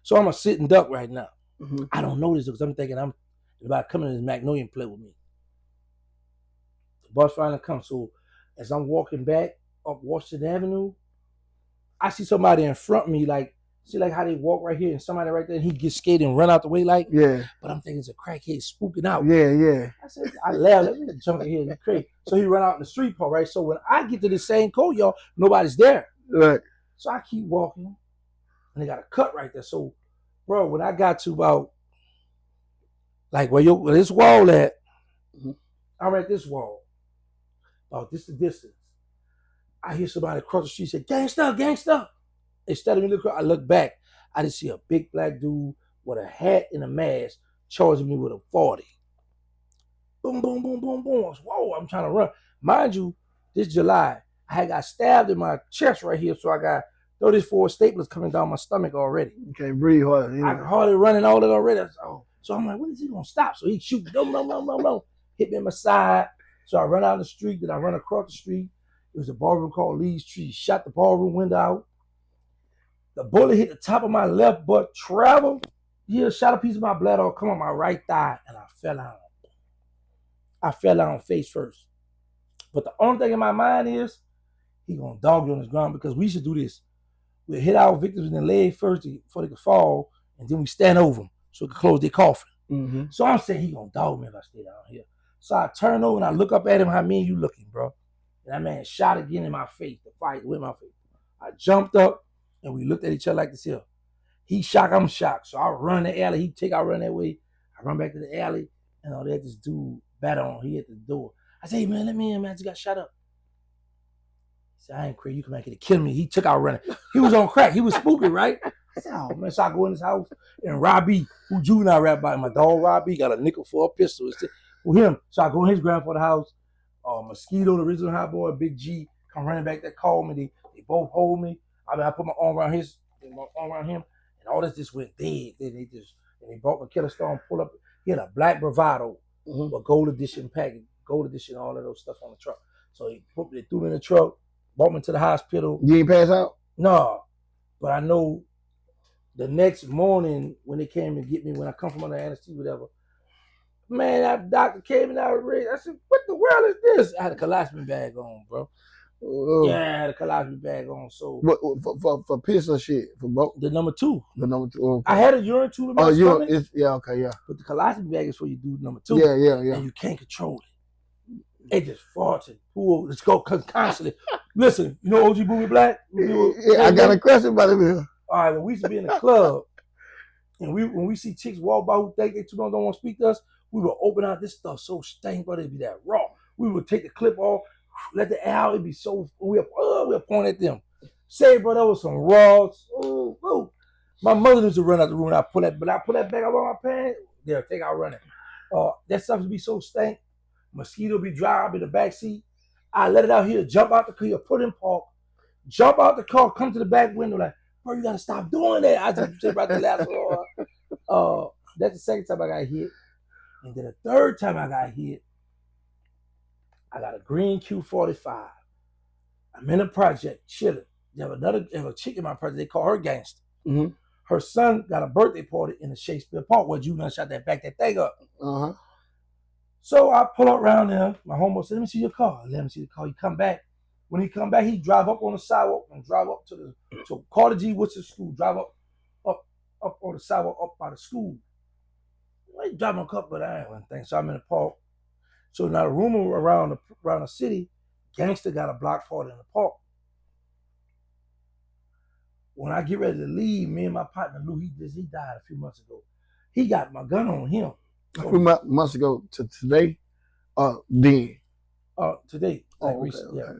So I'm a sitting duck right now. Mm-hmm. I don't know this because I'm thinking I'm about coming to this Magnolia and play with me. The bus finally comes. So as I'm walking back up Washington Avenue, I see somebody in front of me, like See like how they walk right here and somebody right there, and he gets scared and run out the way like. Yeah. But I'm thinking it's a crackhead spooking out. Yeah. I said, I laughed. Let me jump in here. You crazy. So he run out in the street part, right? So when I get to the same courtyard, nobody's there. Right. So I keep walking, and they got a cut right there. So, bro, when I got to about like where this wall at, I'm at this wall. About this the distance. I hear somebody across the street say, "Gangsta, gangsta." Instead of me looking, I look back. I just see a big black dude with a hat and a mask charging me with a 40. Boom, boom, boom, boom, boom. Whoa, I'm trying to run. Mind you, this July, I had got stabbed in my chest right here, so I got 34 staplers coming down my stomach already. You can't breathe hard. You know. I can hardly running all that already. So I'm like, when is he gonna stop? So he shoot, hit me in my side. So I run out the street, then I run across the street. It was a ballroom called Lee's Tree. Shot the ballroom window out. The bullet hit the top of my left butt, traveled. Here, shot a piece of my blood off, come on my right thigh, and I fell out. I fell out face first. But the only thing in my mind is, he gonna dog you on the ground because we should do this. We hit our victims in the leg first before they could fall, and then we stand over them so we can close their coffin. Mm-hmm. So I'm saying he gonna dog me if I stay down here. So I turn over and I look up at him, how mean you looking, bro? And that man shot again in my face, the fight with my face. I jumped up and we looked at each other like this here. He shocked, I'm shocked. So I run the alley, he take, I run that way. I run back to the alley, and all that, this dude bat on, he at the door. I say, hey man, let me in, man, I just got shot up. He said, I ain't crazy, you come back here to kill me. He took out running. He was on crack, he was spooky, right? I said, oh man, so I go in his house, and Robbie, who juvenile rap by, my dog Robbie, got a nickel for a pistol. It's with him. So I go in his grandfather's house, Mosquito, the original hot boy, Big G, come running back there, call me. They both hold me. I mean, I put my arm around him, and all this just went dead. Then they brought my killer stone, pull up. He had a black Bravado, with gold edition package, gold edition, all of those stuff on the truck. So they threw me in the truck, brought me to the hospital. You ain't pass out? No, but I know the next morning when they came to get me, when I come from under anesthesia, whatever, man, that doctor came and I said, what the world is this? I had a colostomy bag on, bro. Yeah, I had a colostomy bag on. So for piss or shit? For both? The number 2. The number 2. Okay. I had a urine tube in my stomach. Yeah, okay, yeah. But the colostomy bag is for you do number 2. Yeah. And you can't control it. It just farts and pools. Let's go constantly. Listen, you know OG Booby Black? Yeah, I got a question about him here. All right, when we used to be in the club, and when we see chicks walk by who think they too long don't want to speak to us, we would open out this stuff so stank, but it'd be that raw. We would take the clip off, let the air out, it'd be so, we'll point at them. Say, bro, that was some raw. Ooh. My mother used to run out the room, and I pull that back up on my pants, they'll take out running. That stuff would be so stank. Mosquito be dry, I'll be in the back seat. I let it out here, jump out the car, put in park, jump out the car, come to the back window, like, bro, you gotta stop doing that. I just said about the last one. That's the second time I got hit. And then the third time I got hit, I got a green Q45. I'm in a project, chilling. They have a chick in my project, they call her gangster. Mm-hmm. Her son got a birthday party in the Shakespeare Park where you done shot that thing up. Uh-huh. So I pull up around there. My homeboy said, let me see your car. Let me see the car. He come back. When he come back, he drive up on the sidewalk and drive up to Carter G. Woodson School. Drive up on the sidewalk up by the school. He drive my car, but I ain't one thing. So I'm in the park. So now the rumor around the city, gangster got a block party in the park. When I get ready to leave, me and my partner Lou, he died a few months ago. He got my gun on him. A few months ago to today, then? Today. Oh, okay, Yeah. okay.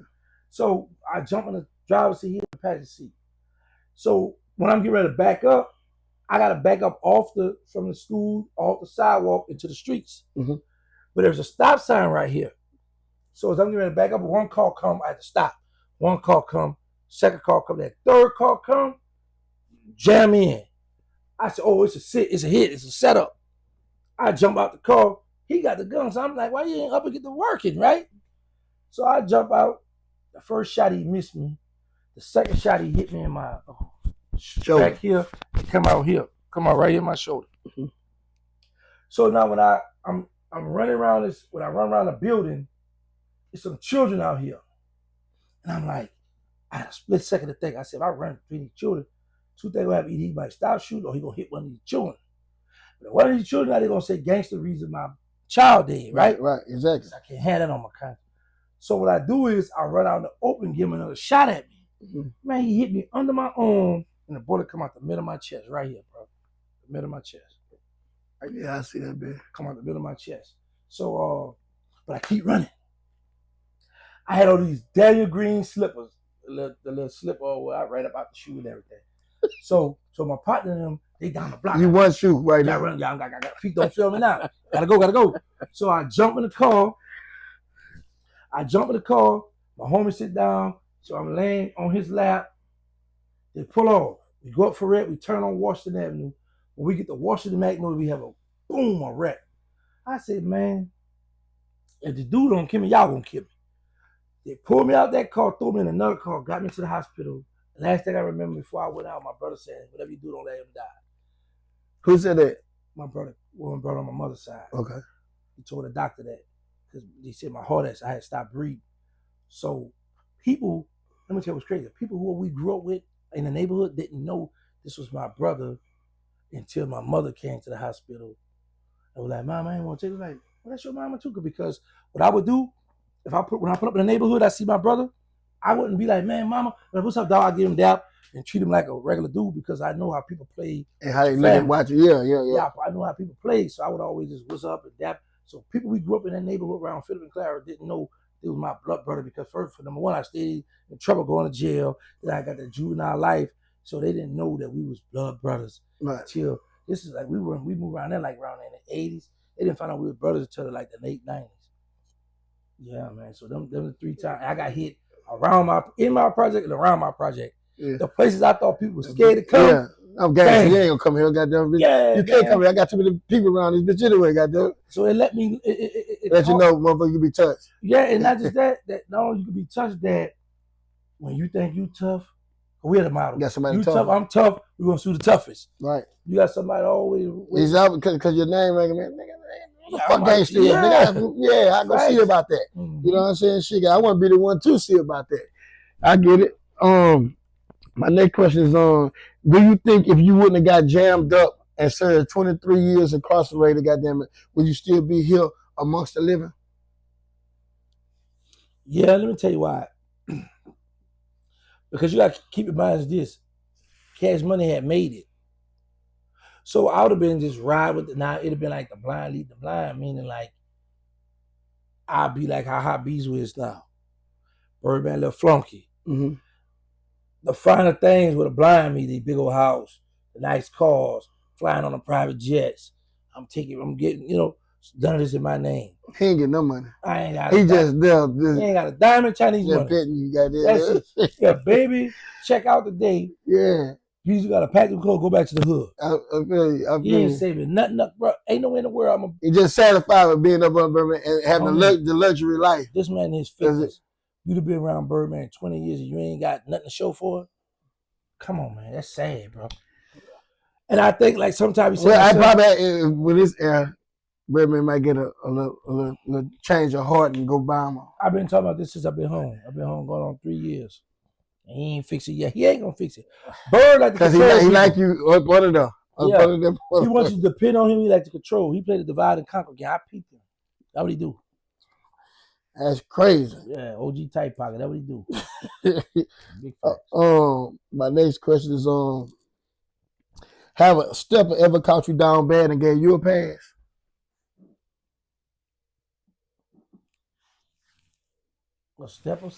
So I jump in the driver's seat, he in the passenger seat. So when I'm getting ready to back up, I got to back up from the school, off the sidewalk into the streets. Mm-hmm. But there's a stop sign right here. So as I'm getting ready to back up, one car come, I have to stop. One car come, second car come, that third car come, jam in. I said, oh, it's a hit, it's a setup. I jump out the car, he got the gun, so I'm like, why you ain't up and get to working, right? So I jump out. The first shot, he missed me. The second shot, he hit me in my shoulder. Back here, and come out right here in my shoulder. Mm-hmm. So now when I'm running around when I run around the building, there's some children out here. And I'm like, I had a split second to think. I said, if I run between these children, two things will happen. Either he might stop shooting or he gonna hit one of these children. But one of these children, now they gonna say gangster reason my child dead, right? Right, exactly. I can't have that on my conscience. So what I do is I run out in the open, give him another shot at me. Mm-hmm. Man, he hit me under my arm, and the bullet come out the middle of my chest, right here, bro. The middle of my chest. Yeah, I see that, man. Come out the middle of my chest. So, but I keep running. I had all these Daniel Green slippers, the little slipper where I ran up out the shoe and everything. So my partner and them, they down the block. You one shoe right now. Run, y'all got feet don't feel me now. Gotta go. So I jump in the car. My homie sit down. So I'm laying on his lap. They pull off. We go up for it. We turn on Washington Avenue. When we get to Washington Avenue, we have a boom, a wreck. I said, man, if the dude don't kill me, y'all gonna kill me. They pulled me out that car, threw me in another car, got me to the hospital. Last thing I remember before I went out, my brother said, whatever you do, don't let him die. Who said that? My brother, one brother on my mother's side. Okay. He told the doctor that because he said my heart I had stopped breathing. So people, let me tell you what's crazy. People who we grew up with in the neighborhood didn't know this was my brother until my mother came to the hospital. I was like, Mom, I ain't want to take it. Like, well, that's your mama too. Because what I would do, when I put up in the neighborhood, I see my brother, I wouldn't be like, man, mama, what's up, dog? I give him dap and treat him like a regular dude because I know how people play. And how they look and watch you. Yeah. I know how people play, so I would always just what's up and dap. So people we grew up in that neighborhood around Philip and Clara didn't know it was my blood brother because first, for number one, I stayed in trouble going to jail. Then I got the juvenile life, so they didn't know that we was blood brothers until this is like we moved around there like around in the 80s. They didn't find out we were brothers until like the late 90s. Yeah, man. So them the 3 times I got hit in my project and around my project. Yeah. The places I thought people were scared to come. Yeah. I'm gangster. You ain't gonna come here, goddamn. Yeah, you can't come here. I got too many people around this bitch anyway, goddamn. So it let me let you know, motherfucker, you can be touched. Yeah, and not just that not only you can be touched, that when you think you tough, we had a model. You got somebody you tough. I'm tough. We're gonna sue the toughest. Right. You got somebody always. He's out because your name, man. Fuck gangster. Yeah, I go see about that. Mm-hmm. You know what I'm saying? Shit, I want to be the one to see about that. I get it. My next question is do you think if you wouldn't have got jammed up and served 23 years incarcerated, goddamn it, would you still be here amongst the living? Yeah, let me tell you why. Because you got to keep in mind this. Cash Money had made it. So I would have been just ride with it. Now it'd have been like the blind lead the blind, meaning like I'd be like how Hot Bees is now. Birdman Little Flunky. Mm-hmm. The finer things with a blind me, the big old house, the nice cars, flying on the private jets. I'm getting, none of this in my name. He ain't getting no money. I ain't got he he ain't got a diamond Chinese money. You got this. That's it. Yeah, baby, check out the day. Yeah. You just got to pack the clothes, go back to the hood. I feel you. You ain't saving nothing up, bro. Ain't no way in the world He just satisfied with being up on Birdman and having the luxury life. This man is fitness. You'd have been around Birdman 20 years and you ain't got nothing to show for it. Come on, man. That's sad, bro. And I think like sometimes I probably with this era, Birdman might get a little change of heart and go buy him. I've been talking about this since I've been home. I've been home going on 3 years. And he ain't fix it yet. He ain't gonna fix it. Bird like to control. Because he like you one of them. He wants you to depend on him. He like to control. He played the divide and conquer game. I peeped him. That's what he do. That's crazy. Yeah, OG tight pocket. That's what he do. Big facts. My next question is have a stepper ever caught you down bad and gave you a pass? A stepper?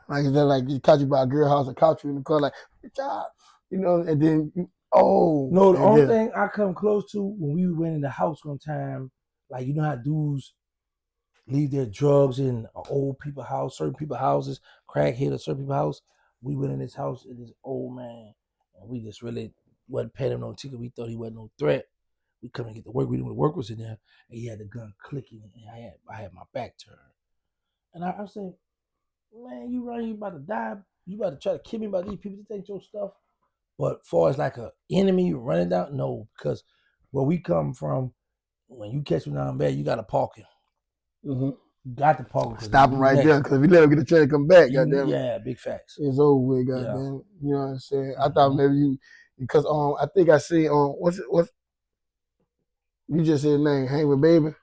Like he caught you by a girl house and caught you in the car like, good job. And then No, the only thing I come close to when we went in the house one time, like you know how dudes leave their drugs in old people's house, certain people's houses, crackhead or certain people's house. We went in this house and this old man, and we just really wasn't paying him no ticket. We thought he wasn't no threat. We come and get to work. We knew the work was in there, and he had the gun clicking, and I had my back turned. And I said, man, you running, you about to die. You about to try to kill me by these people. This ain't your stuff. But far as like an enemy running down, no, because where we come from, when you catch him down bad, you got to park him. Mm-hmm. You got to park him. Stop him right there, because if you let him get a chance to come back, goddamn. Yeah, big facts. It's over with, goddamn. You know what I'm saying? I thought maybe because I think I see what's you just said his name, Hang with Baby.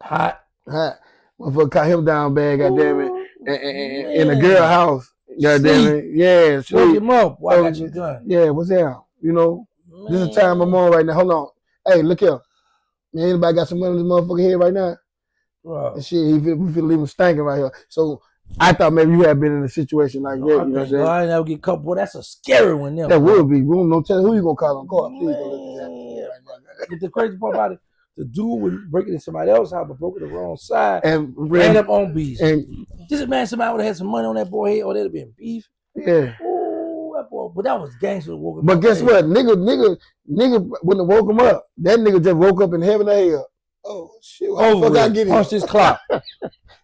Hot. Motherfucker caught him down bad, goddamn it, in a Man. girl house, goddamn Sleep. it. Yeah, Woke sleep. him up. Why So, got your gun? yeah, what's that? You know, this is the time I'm Man. on right now. Hold on. Hey, look here. Man, anybody got some money in this motherfucker head right now? Bro. And shit, we feel leave him stinking right here. So I thought maybe you had been in a situation like that. You know what I'm saying? I never get caught. Boy, that's a scary one. Them, That bro. would be. We don't tell who you gonna call on court. Please don't let this happen to me right now. But the crazy part about it, the dude was breaking in somebody else's house, but broke it the wrong side And ran up on bees. And this is man, somebody would have had some money on that boy head, or that'd have been beef. Yeah. Ooh, that boy. But that was gangster. But guess what? Nigga, when they woke him up, that nigga just woke up in heaven or hell. Oh shit! How the fuck I get punch this clock.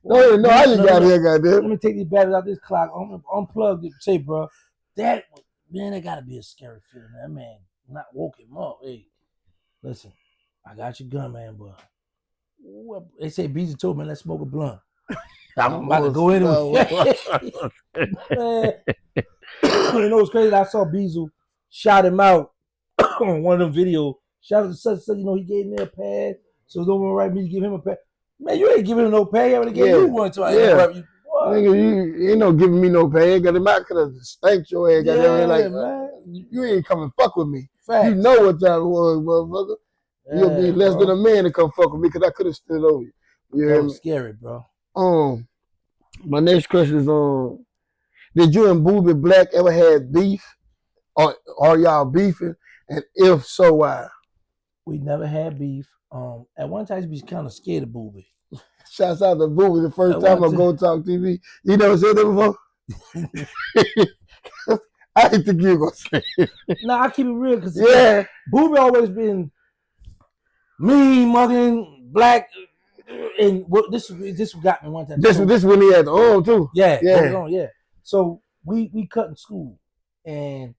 No, how you got here, goddamn. Let me take these batteries out this clock. Unplug it. Say, bro, that gotta be a scary feeling. That man not woke him up. Hey, listen, I got your gun, man, but they say Beezy told me let's smoke a blunt. I'm about to go anyway. Man, you know what's crazy? I saw Beezy shot him out on one of them videos. Shout out to such, you know, he gave me a pad, so don't want right me to give him a pad. Man, you ain't giving him no pay. I would have gave you one to nigga, you ain't no giving me no pay. Got him out, could have spanked your ass. Yeah, like, man. You ain't coming fuck with me. Facts. You know what that was, motherfucker. Yeah, you'll be less than a man to come fuck with me because I could have stood over you. That was scary, bro. My next question is did you and Booby Black ever had beef? Or are y'all beefing? And if so, why? We never had beef. At one time, I was kind of scared of Booby. Shouts out to Booby the first time on Go Talk TV. You never said that before? I didn't think you were going to say it. No, I keep it real because Booby always been mean, mugging, black. And this got me one time. This when he had the arm too. Yeah. So we cut in school, and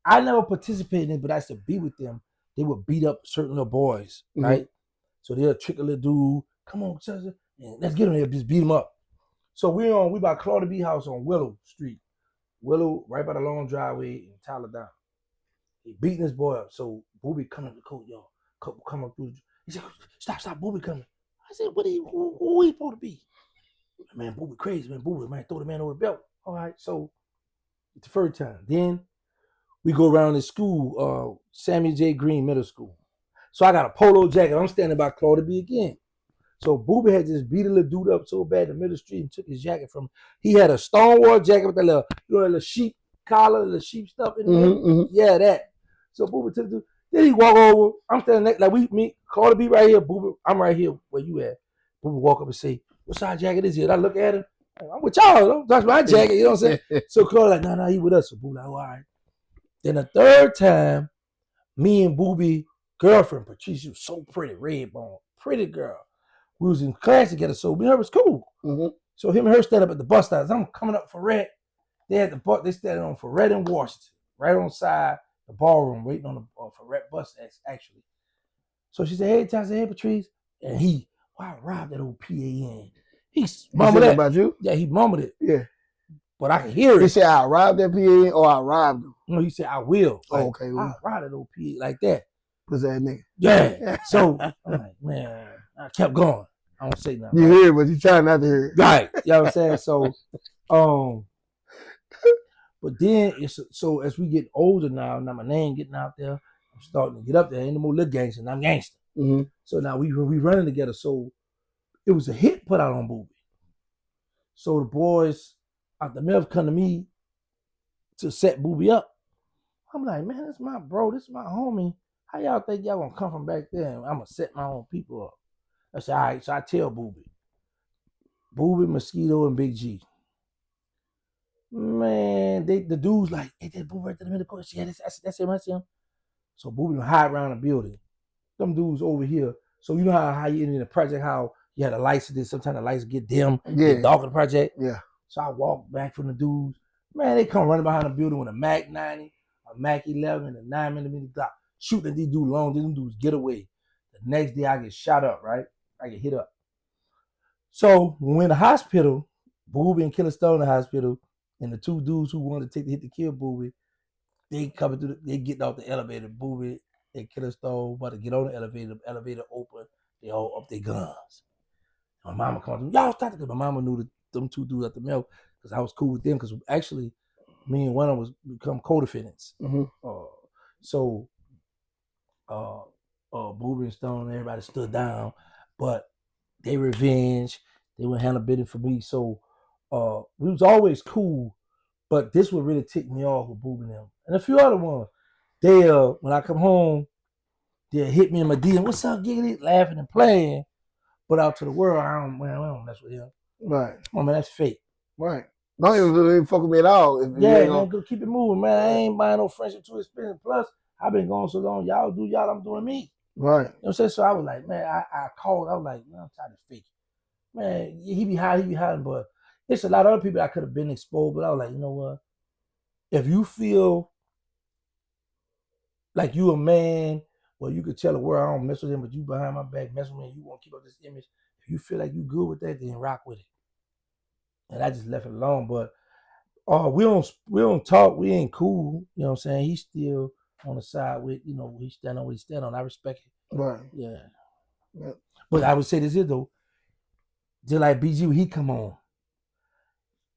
I never participated in it, but I used to be with them. They would beat up certain little boys, right? So they'll trick a little dude. Come on, and let's get him there. Just beat him up. So we by Claudia B house on Willow Street. Willow, right by the long driveway in Tyler down. He beating this boy up. So Booby coming to the coat, y'all. Come up through. He said, stop, Booby coming. I said, who he supposed to be? Man, Booby crazy, man. Booby, man, throw the man over the belt. All right, so it's the first time. Then we go around the school, Samuel J. Green Middle School. So I got a polo jacket. I'm standing by Claudia B again. So Booby had just beat a little dude up so bad in the middle street and took his jacket from him. He had a Stonewall jacket with that little, little sheep collar, the sheep stuff in the middle. Yeah, that. So Booby took the dude. Then he walk over. I'm standing next, like me, Claudia B right here, Booby, I'm right here where you at. Booby walk up and say, what size jacket is it? I look at him. I'm with y'all. Don't touch my jacket. You know what I'm saying? So Claudia like, no, he with us. So Booby like, all right. Then the third time, me and Booby girlfriend, Patricia, was so pretty, red bone, pretty girl. We was in class together, so me and her was cool. So him and her stand up at the bus stops. I'm coming up for Red. They standing on for Red and Washington, right on side the ballroom, waiting on the for Red bus actually. So she said, "Hey, Ty," I said, "Hey, Patrice," and I robbed that old PAN. He mumbled that about you. Yeah, he mumbled it. Yeah, but I can hear it. He said, "I robbed that PAN," or "I robbed him." No, he said, "I will." Like, okay, I robbed that old PA like that. Was that nigga? Yeah. So I'm like, man, I kept going. I don't say nothing. You hear it, but you trying not to hear it. Right. You know what I'm saying? So, but then so as we get older now my name getting out there, I'm starting to get up there. Ain't no more little gangster, and I'm gangster. So now we running together. So it was a hit put out on Booby. So the boys out the mill come to me to set Booby up. I'm like, man, this is my bro, this is my homie. How y'all think y'all gonna come from back there? I'm gonna set my own people up. I said, all right, so I tell Booby, Mosquito, and Big G. Man, the dudes like, hey, that Booby right there in the middle of the court. Yeah, that's him, that's him. So Booby hide around the building. Them dudes over here. So you know how you in the project, how you had the lights, sometimes the lights get dim, get dark in the project. Yeah. So I walk back from the dudes. Man, they come running behind the building with a Mac 90, a Mac 11, and a 9mm Glock, shooting at these dudes long. These dudes get away. The next day I get shot up, right? I get hit up. So when we're in the hospital, Booby and Killer Stone in the hospital, and the two dudes who wanted to take the hit to kill Booby, they coming through. They getting off the elevator. Booby and Killer Stone about to get on the elevator. The elevator open. They all up their guns. My mama come through. Y'all stop because my mama knew them two dudes at the mill because I was cool with them because actually me and one of them was become co-defendants. Mm-hmm. So Booby and Stone, everybody stood down, but they revenge. They would handle bidding for me. So we was always cool, but this would really tick me off with Booby and them. And a few other ones. They when I come home, they'll hit me in my DM. What's up, Giggity? Laughing and playing. But out to the world, I don't mess with him. Right. Oh man, that's fake. Right. Don't even fuck with me at all. Yeah, man, go keep it moving, man. I ain't buying no friendship too expensive. Plus, I've been going so long. Y'all do y'all, I'm doing me. Right. You know what I'm saying? So I was like, man, I called. I was like, man, I'm tired of fake. Man, he be hiding, but it's a lot of other people I could have been exposed. But I was like, you know what? If you feel like you a man, well, you could tell the world I don't mess with him, but you behind my back mess with me, and you want to keep up this image. If you feel like you good with that, then rock with it. And I just left it alone. But we don't talk. We ain't cool. You know what I'm saying? He's still on the side with, you know, he stand on what he stand on. I respect it. Right. Yeah. Yep. But I would say this is though, just like BG when he come on,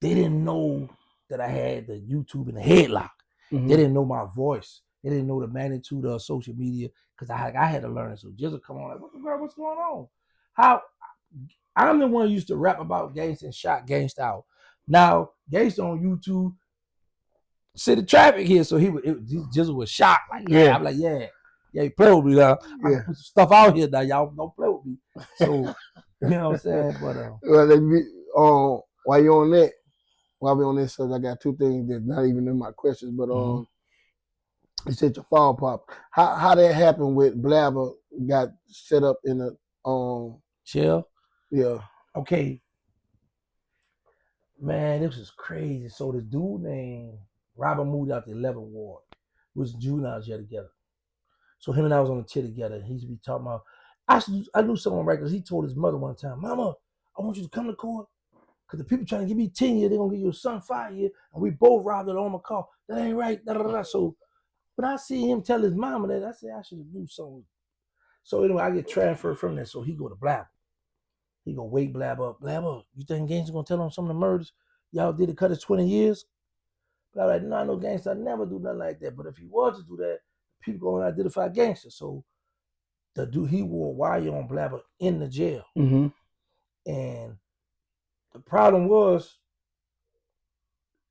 they didn't know that I had the YouTube and the headlock. Mm-hmm. They didn't know my voice. They didn't know the magnitude of social media because I had to learn it. So Jizzle come on like, what's going on? How I'm the one who used to rap about gangsta and shot gangsta out. Now gangsta on YouTube, city traffic here, so Jizzle was shocked. Like, yeah, I'm like, yeah, you play with me now. I can put some stuff out here now. Y'all don't play with me. So you know what I'm saying? But while you're on that, while we're on this subject, I got two things that's not even in my questions, but you said your fall pop. How that happened with Blabber got set up in a jail? Yeah. Okay. Man, this was crazy. So this dude named Robert moved out to 11th Ward. Was juvenile jail together. So him and I was on the chair together. He used to be talking about, I knew someone right because he told his mother one time, Mama, I want you to come to court because the people trying to give me 10 years, they're going to give you a son 5 years, and we both robbed it on my car. That ain't right. Da, da, da. So when I see him tell his mama that, I say I should do something. So anyway, I get transferred from there. So he go to Blabber. He go wake Blabber up. Blabber, you think gangsta going to tell on some of the murders? Y'all did it cut us 20 years? But I was like, no, I know gangsta, I never do nothing like that. But if he was to do that, people going to identify gangsters. So the dude, he wore wire on Blabber in the jail. Mm-hmm. And the problem was,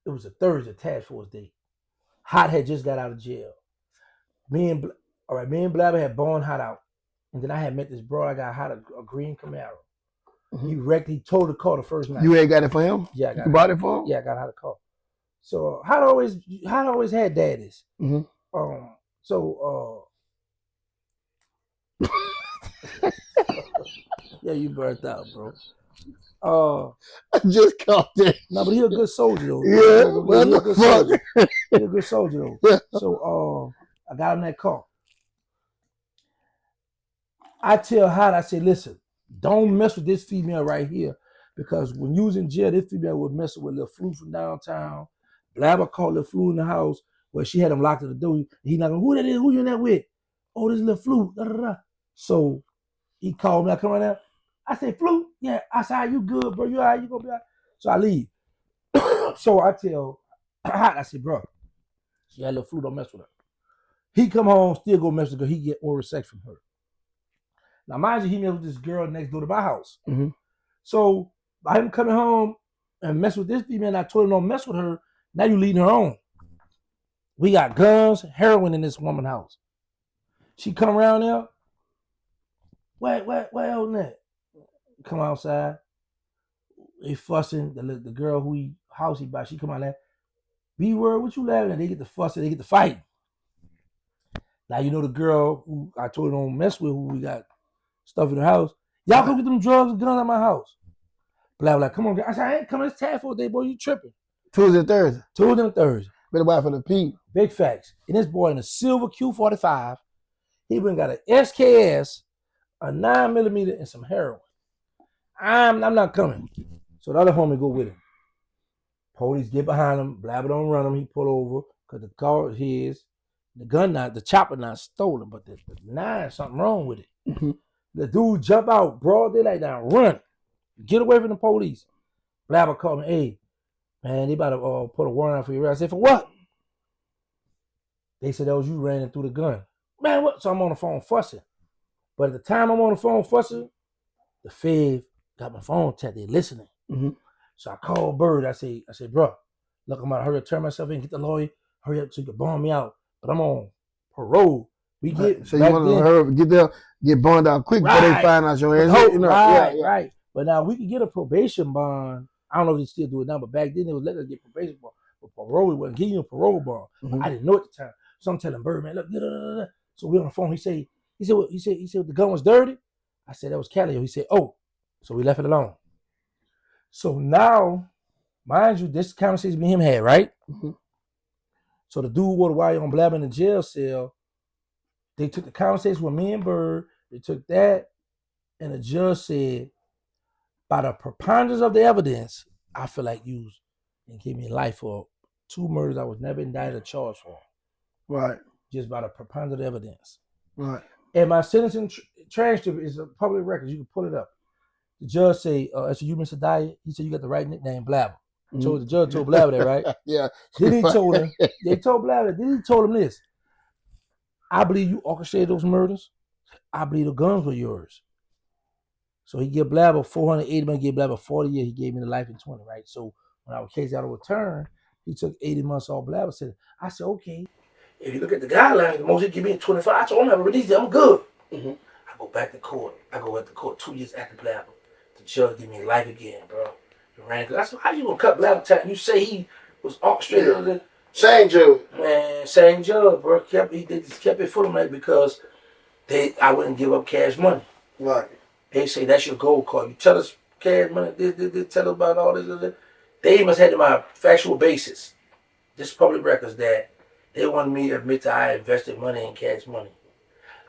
it was a Thursday task force day. Hot had just got out of jail. Me and Blabber had born Hot out. And then I had met this bro, I got Hot a green Camaro. Mm-hmm. He told the car the first night. You ain't got it for him? Yeah, I got you bought it for him? Yeah, I got Hot a car. So Hot always had daddies. Mm-hmm. Yeah, you burnt out, bro. I just caught that. No, but he a good soldier though. Yeah, what the fuck? He a good soldier though. Yeah. So I got him that car. I tell Hot, I say, listen, don't mess with this female right here because when you was in jail, this female was messing with Lil Flu from downtown. Blabber called Lil Flu in the house where she had him locked at the door. He not going, who that is? Who you in that with? Oh, this Lil Flu. Da, da, da. So he called me. I come right now. I say, Flu, yeah. I say, you good, bro? You all right? You gonna be all right? So I leave. So I tell Hot, I say, bro, she had Lil Flu, don't mess with her. He come home, still go mess with her. He get oral sex from her. Now, mind you, he met with this girl next door to my house. Mm-hmm. So by him coming home and mess with this female, and I told him don't mess with her. Now you leading her on. We got guns, heroin in this woman's house. She come around there. What else that? Come outside. They fussing. The girl who house he buy, she come out there. B word, what you laughing at? They get the fussing, they get the fight. Now you know the girl who I told her don't mess with, who we got stuff in the house. Y'all come get them drugs and guns at my house. Blah, come on, I said, I ain't coming this task force day, boy. You tripping. Tuesday and Thursday. Tuesday and Thursday. Better buy for the peep. Big facts. And this boy in a silver Q45, he even got an SKS, a 9mm, and some heroin. I'm not coming. So the other homie go with him. Police get behind him. Blabber don't run him. He pull over. because the car his, the gun not, the chopper not stolen, but the 9, something wrong with it. Mm-hmm. The dude jump out, broad daylight down, run, get away from the police. Blabber called me, hey, man, they about to put a warrant out for your arrest. I said, for what? They said that was you ran through the gun. Man, what? So I'm on the phone fussing. But at the time I'm on the phone fussing, the Fed got my phone tapped. They listening. Mm-hmm. So I called Bird. I say, bro, look, I'm gonna hurry up, turn myself in, get the lawyer, hurry up so you can bond me out. But I'm on parole. We get so you want to hurry, get there, get bonded out quick before they find out your ass. You know, right. But now we can get a probation bond. I don't know if they still do it now, but back then they would let us get probation bond. But parole, it wasn't giving you a parole bond. Mm-hmm. I didn't know at the time. So I'm telling Bird, man, look, so we on the phone. He said the gun was dirty. I said that was Calio. He said, oh, so we left it alone. So now, mind you, this conversation me and him had, right? Mm-hmm. So the dude wore the wire on Blabber in the jail cell. They took the conversation with me and Bird. They took that, and the judge said, by the preponderance of the evidence, I feel like you and gave me life for 2 murders I was never indicted or charged for. Right. Just by the preponderance of the evidence. Right. And my sentencing transcript is a public record. You can pull it up. The judge say, I said, you Mr. Dyer? He said, you got the right nickname, Blabber. Mm-hmm. So the judge told Blabber that, right? Yeah. Then he told him, they told Blabber, then he told him this. I believe you orchestrated those murders. I believe the guns were yours. So he gave Blabber 480 months, gave Blabber 40 years. He gave me the life in 20, right? So when our case out of return, he took 80 months off Blabber. I said, okay. If you look at the guidelines, the most he give me is 25. I told him, I'm released. I'm good. Mm-hmm. I go back to court. I go back to court 2 years after Blabber. The judge give me life again, bro. I said, how you gonna cut Blabber time? You say he was orchestrated. Yeah. Same judge. Man, same judge, bro. They just kept it for him like because I wouldn't give up cash money. Right. They say that's your gold card. You tell us cash money, tell us about all this. They must have my factual basis. This public records that they wanted me to admit that I invested money in cash money.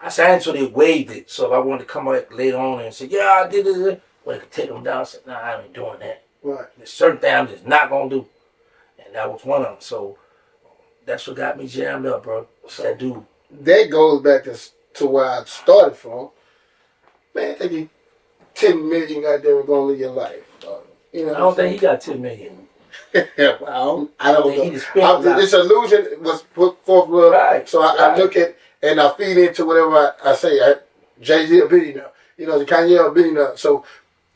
I signed so they waived it. So if I wanted to come out later on and say, yeah, I did it, well, I could take them down. I said, nah, I ain't doing that. Right. There's certain things I'm just not going to do. And that was one of them. So that's what got me jammed up, bro. So that dude. That goes back to where I started from. Man, I think you 10 million goddamn gonna live your life. You know, I don't think he got 10 million. Well, I don't know. This illusion was put forth, right. So I look at and I feed into whatever I say. Jay-Z a billionaire. You know, Kanye a billionaire. So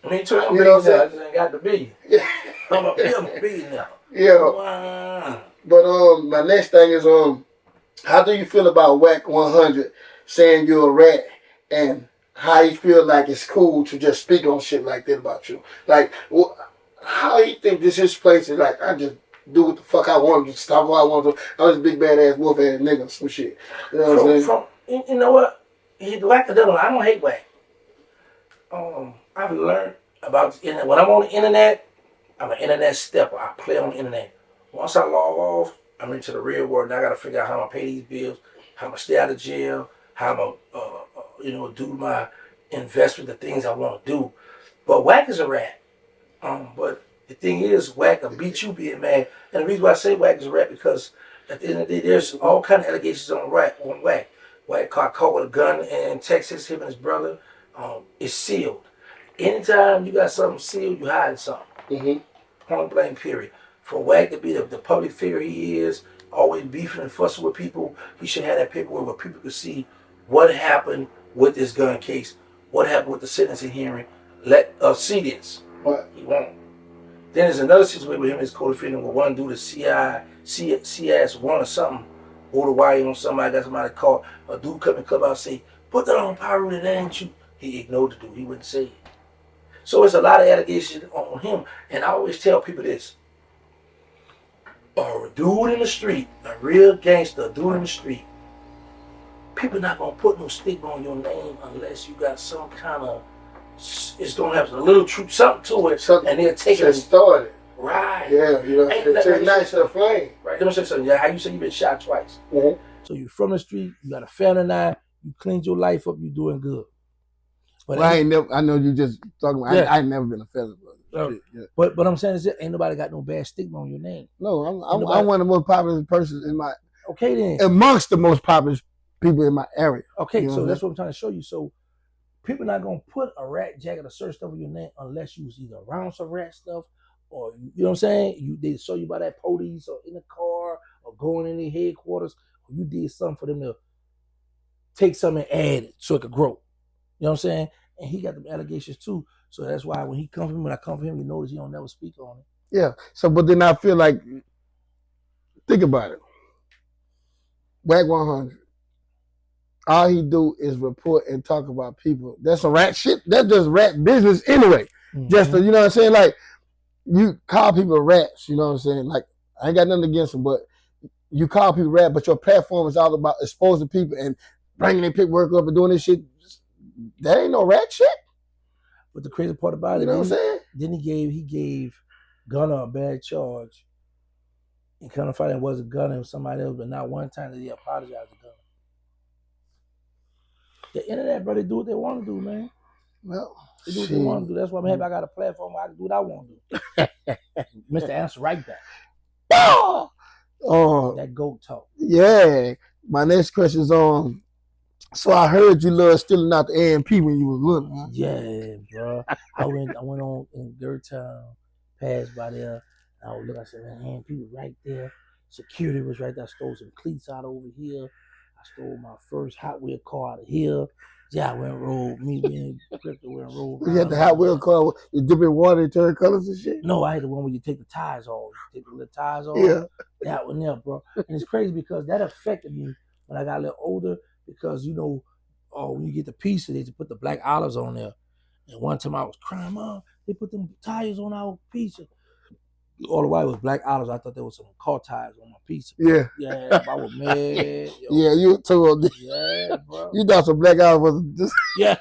me too. I'm a billionaire. I just ain't got the billion. Yeah. I'm a billionaire. Yeah. Wow. But my next thing is how do you feel about Wack 100 saying you're a rat and how you feel like it's cool to just speak on shit like that about you? Like, how you think this is place is like, I just do what the fuck I want, just stop what I want to. I was a big badass wolf ass nigga, some shit. You know what I'm saying? You know what? Wack the devil. I don't hate Wack. I've learned about the internet. When I'm on the internet, I'm an internet stepper. I play on the internet. Once I log off, I'm into the real world. Now I got to figure out how I'm going to pay these bills, how I'm going to stay out of jail, how I'm going to do my investment, the things I want to do. But Wack is a rat. But the thing is, Wack will beat you being mad. And the reason why I say Wack is a rat because at the end of the day, there's all kind of allegations on Wack. Wack got caught with a gun in Texas, him and his brother. It's sealed. Anytime you got something sealed, you hide something. Mm-hmm. Point blank, period. For Wack to be the public figure he is, always beefing and fussing with people, he should have that paperwork where people could see what happened with this gun case, what happened with the sentencing hearing. Let us see this. But he won't. Then there's another situation with him and his co-defendant where one dude, CS1 or something, hold a wire on somebody, got somebody caught. A dude come in the clubhouse say, put that on Pyro, that ain't you. He ignored the dude. He wouldn't say it. So it's a lot of allegations on him. And I always tell people this. A dude in the street, a real gangster, a dude in the street, people not going to put no stigma on your name unless you got some kind of, it's going to have a little truth, something to it, and they'll take it. Started. Right. Yeah, you know, it's a nice flame. Right, let me say something. Yeah, how you say you've been shot twice. Mm-hmm. So you from the street, you got a family now, you cleaned your life up, you doing good. But Well, I ain't never. I know you just talking about. Yeah. I ain't never been a felon, brother. Shit, yeah. But I'm saying is ain't nobody got no bad stigma on your name. No, I'm nobody- one of the most popular persons in my. Okay then. Amongst the most popular people in my area. Okay, You know so what that's what I'm trying to show you. So people not gonna put a rat jacket or certain stuff on your name unless you was either around some rat stuff or you know what I'm saying. They saw you by that police or in the car or going in their headquarters or you did something for them to take something and add it so it could grow. You know what I'm saying? And he got the allegations too. So that's why when he come for me, when I come for him, you notice he don't never speak on it. Yeah. So, but then I feel like, think about it. Wack 100. All he do is report and talk about people. That's a rat shit. That's just rat business anyway. Mm-hmm. Just to, you know what I'm saying? Like, you call people rats, you know what I'm saying? Like, I ain't got nothing against them, but you call people rat, but your platform is all about exposing people and bringing their paperwork up and doing this shit. That ain't no rat shit. But the crazy part about it, you know what I'm saying? Then he gave Gunner a bad charge. And kind of find it wasn't Gunner, it was somebody else, but not one time did he apologize to Gunner. The internet, bro, they do what they want to do, man. Well, they do what they want to do. That's why I'm happy I got a platform where I can do what I want to do. Mr. Answer right back. That goat talk. Yeah. My next question is on. So I heard you love stealing out the AMP when you was little, huh? Yeah, bro. I went on in Gertown, passed by there. And I would look, I said, man, AMP was right there. Security was right there. I stole some cleats out over here. I stole my first Hot Wheel car out of here. Yeah, I went and rolled. Me and Crypto went and rolled. You had the Hot Wheel car, you dip in water and turn colors and shit? No, I had the one where you take the tires off. You take the little tires off. Yeah. That one there, bro. And it's crazy because that affected me when I got a little older because, you know, when you get the pizza, they just put the black olives on there. And one time I was crying, Mom, they put them tires on our pizza. All the while it was black olives. I thought there was some car tires on my pizza. Yeah. Yeah, I was mad. Yo. Yeah, you told me. Yeah, bro. You thought some black olives was just. Yeah.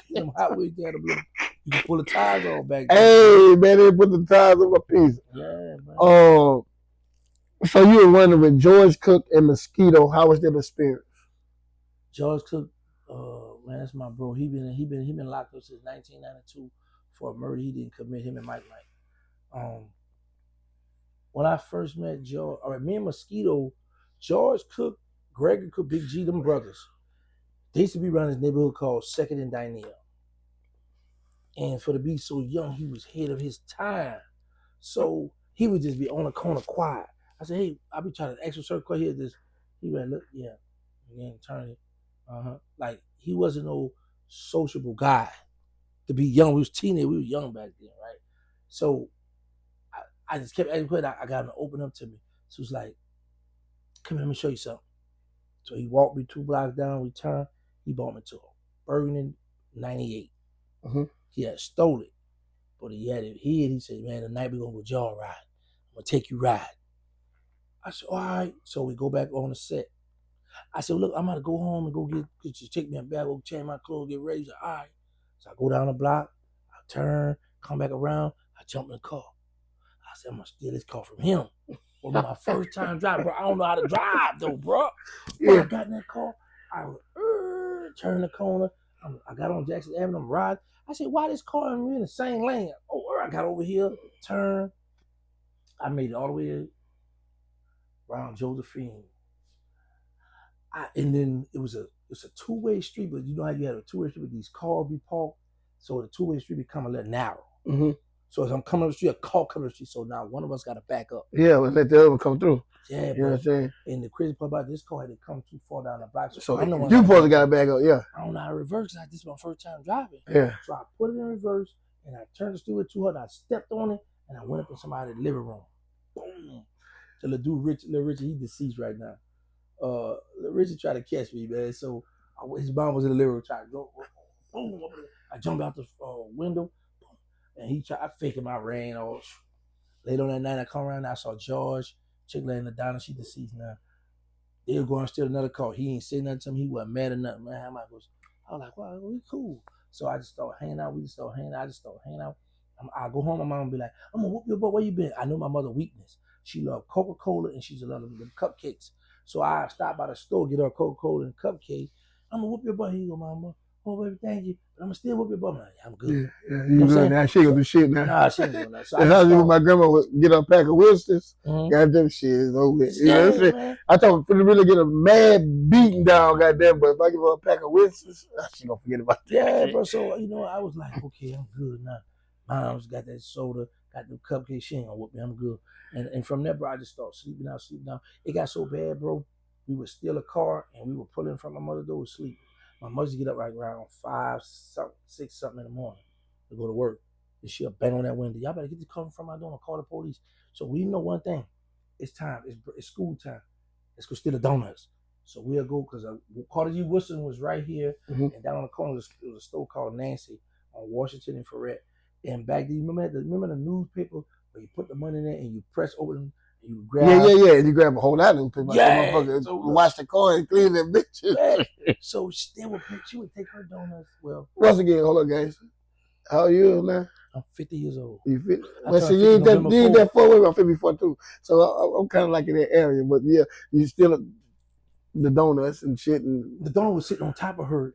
Them Hot Wheels, you can pull the tires off back there. Hey, man, they put the tires on my pizza. Yeah, man. So you were running with George Cook and Mosquito. How was that experience? George Cook, man, that's my bro. He been locked up since 1992 for a murder he didn't commit. Him and Mike. When I first met George, me and Mosquito, George Cook, Gregory Cook, Big G, them brothers, they used to be around this neighborhood called Second and Daniel. And for to be so young, he was ahead of his time. So he would just be on the corner quiet. I said, hey, I'll be trying to extra circle here. He went, look, yeah, and then turn it. Like he wasn't no sociable guy to be young. We was teenagers. We were young back then, right? So I just kept asking questions. I got him to open up to me. So it's like, come here, let me show you something. So he walked me 2 blocks down. We turned. He brought me to a Bergen 98. Mm-hmm. He had stole it, but he had it hid. He said, man, tonight we're gonna go jaw ride. I'm gonna take you ride. I said, all right. So we go back on the set. I said, look, I'm gonna go home and go get you take me a bag, go change my clothes, get ready. He said, all right. So I go down the block, I turn, come back around, I jump in the car. I said, I'm gonna steal this car from him. Well, my first time driving, bro. I don't know how to drive though, bro. When I got in that car, I turned the corner. I got on Jackson Avenue, I'm riding. I said, why this car in the same lane? I got over here, turn. I made it all the way around Josephine. And then it's a two-way street, but you know how you had a two-way street with these cars be parked? So the two-way street become a little narrow. Mm-hmm. So as I'm coming up the street, a car coming up the street, so now one of us got to back up. Yeah, let's let the other one come through. Yeah, you know what I'm saying? And the crazy part about this car had to come too far down the block. So I'm the one you supposed to got to back up, yeah. I don't know how to reverse because this is my first time driving. Yeah. So I put it in reverse, and I turned the steering too hard, and I stepped on it, and I went up in somebody's living room. Boom. So Lil Rich, he deceased right now. Richard tried to catch me, man. So his mom was in the living room trying to go. Boom. I jumped out the window, and he tried. I faked him. I ran off. Later on that night, I come around. I saw George, chick laying in the diner. She deceased now. They were going to steal another car. He ain't saying nothing to me. He wasn't mad or nothing. Man, I was like, wow, we cool. So I just started hanging out. We just started hanging out. I just started hanging out. I go home. My mom be like, I'm gonna whoop your butt. Where you been? I know my mother's weakness. She loved Coca-Cola and she's loved them cupcakes. So I stopped by the store, get her a Coca-Cola and cupcake. I'm gonna whoop your butt. Here you go, mama. oh baby, thank you. But I'm still whoop your butt. I'm like, I'm good. Yeah, You know what I'm saying? now. She ain't gonna do shit now. Nah, she ain't doing that. So I That's just how thought, my grandma would get a pack of Worcesters. mm-hmm. Goddamn shit is over with. You know what I'm Yeah, saying? man. I thought I'm finna really get a mad beating down, goddamn. But if I give her a pack of Worcesters, she gonna forget about that. Yeah, bro. So you know, I was like, okay, I'm good now. Mom's got that soda, got the cupcake. She ain't gonna whoop me. I'm good. And from there, bro, I just started sleeping out. It got so bad, bro. We would steal a car and we would pull in front of my mother's door to sleep. My mother used to get up right around 5, 6 something in the morning to go to work. And she'll bang on that window. Y'all better get the car from my door and call the police. So we know one thing. It's time. It's school time. Let's go steal the donuts. So we'll go because Carter G. Wilson was right here, and down on the corner was a store called Nancy on Washington and Ferret. And back then, remember the newspaper where you put the money in there and you press open and you grab. Yeah. And you grab a whole lot of newspaper. Yeah. So wash the car and clean them bitches. Yeah. So she would take her donuts. Well, once again, hold on, guys. How are you now? I'm 50 years old. You 50? Well, so you ain't that far away. I'm 54 too. So I'm kind of like in that area. But yeah, you still the donuts and shit. And the donut was sitting on top of her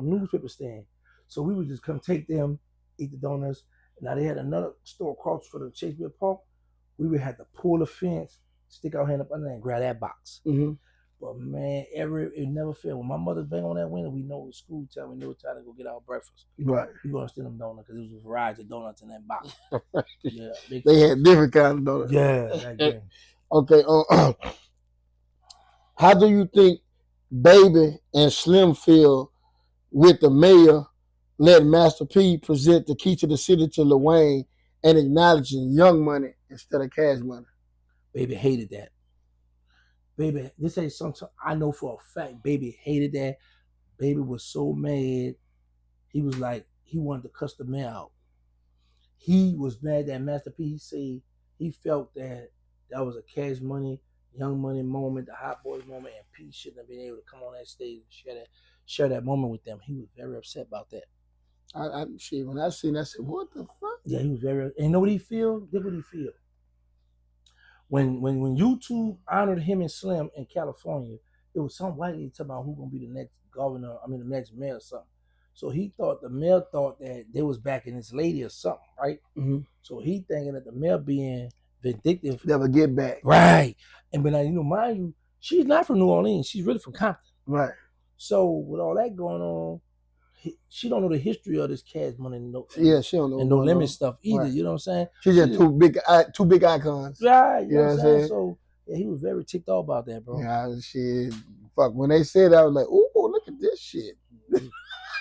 newspaper stand. So we would just come take them, eat the donuts. Now they had another store across for the Shakespeare Park. We would have to pull the fence, stick our hand up under there and grab that box. Mm-hmm. But man, it never failed. When my mother bang on that window, we know it's school time. We know it's time to go get our breakfast. Right. We gonna steal them donuts because there was a variety of donuts in that box. Yeah, they had different kinds of donuts. Yeah. Okay. How do you think Baby and Slim feel with the mayor letting Master P present the key to the city to Lil Wayne and acknowledging Young Money instead of Cash Money? Baby hated that. Baby, this ain't something I know for a fact. Baby hated that. Baby was so mad. He was like, he wanted to cuss the mayor out. He was mad that Master P said he felt that was a Cash Money, Young Money moment, the Hot Boys moment, and P shouldn't have been able to come on that stage and share that moment with them. He was very upset about that. When I seen that, I said, what the fuck? Yeah, he was very, and you know what he feel? Look what he feel. When YouTube honored him and Slim in California, it was some white lady talking about who's gonna be the next governor, the next mayor or something. So the mayor thought that they was backing this lady or something, right? Mm-hmm. So he thinking that the mayor being vindictive. Never get back. Right. And but now, mind you, she's not from New Orleans. She's really from Compton. Right. So with all that going on, she don't know the history of this Cash Money she don't know and No Limit stuff either. Right. You know what I'm saying? She's just two big icons. Right. You know what I'm saying? So yeah, he was very ticked off about that, bro. Yeah, shit. Fuck. When they said that, I was like, ooh, look at this shit.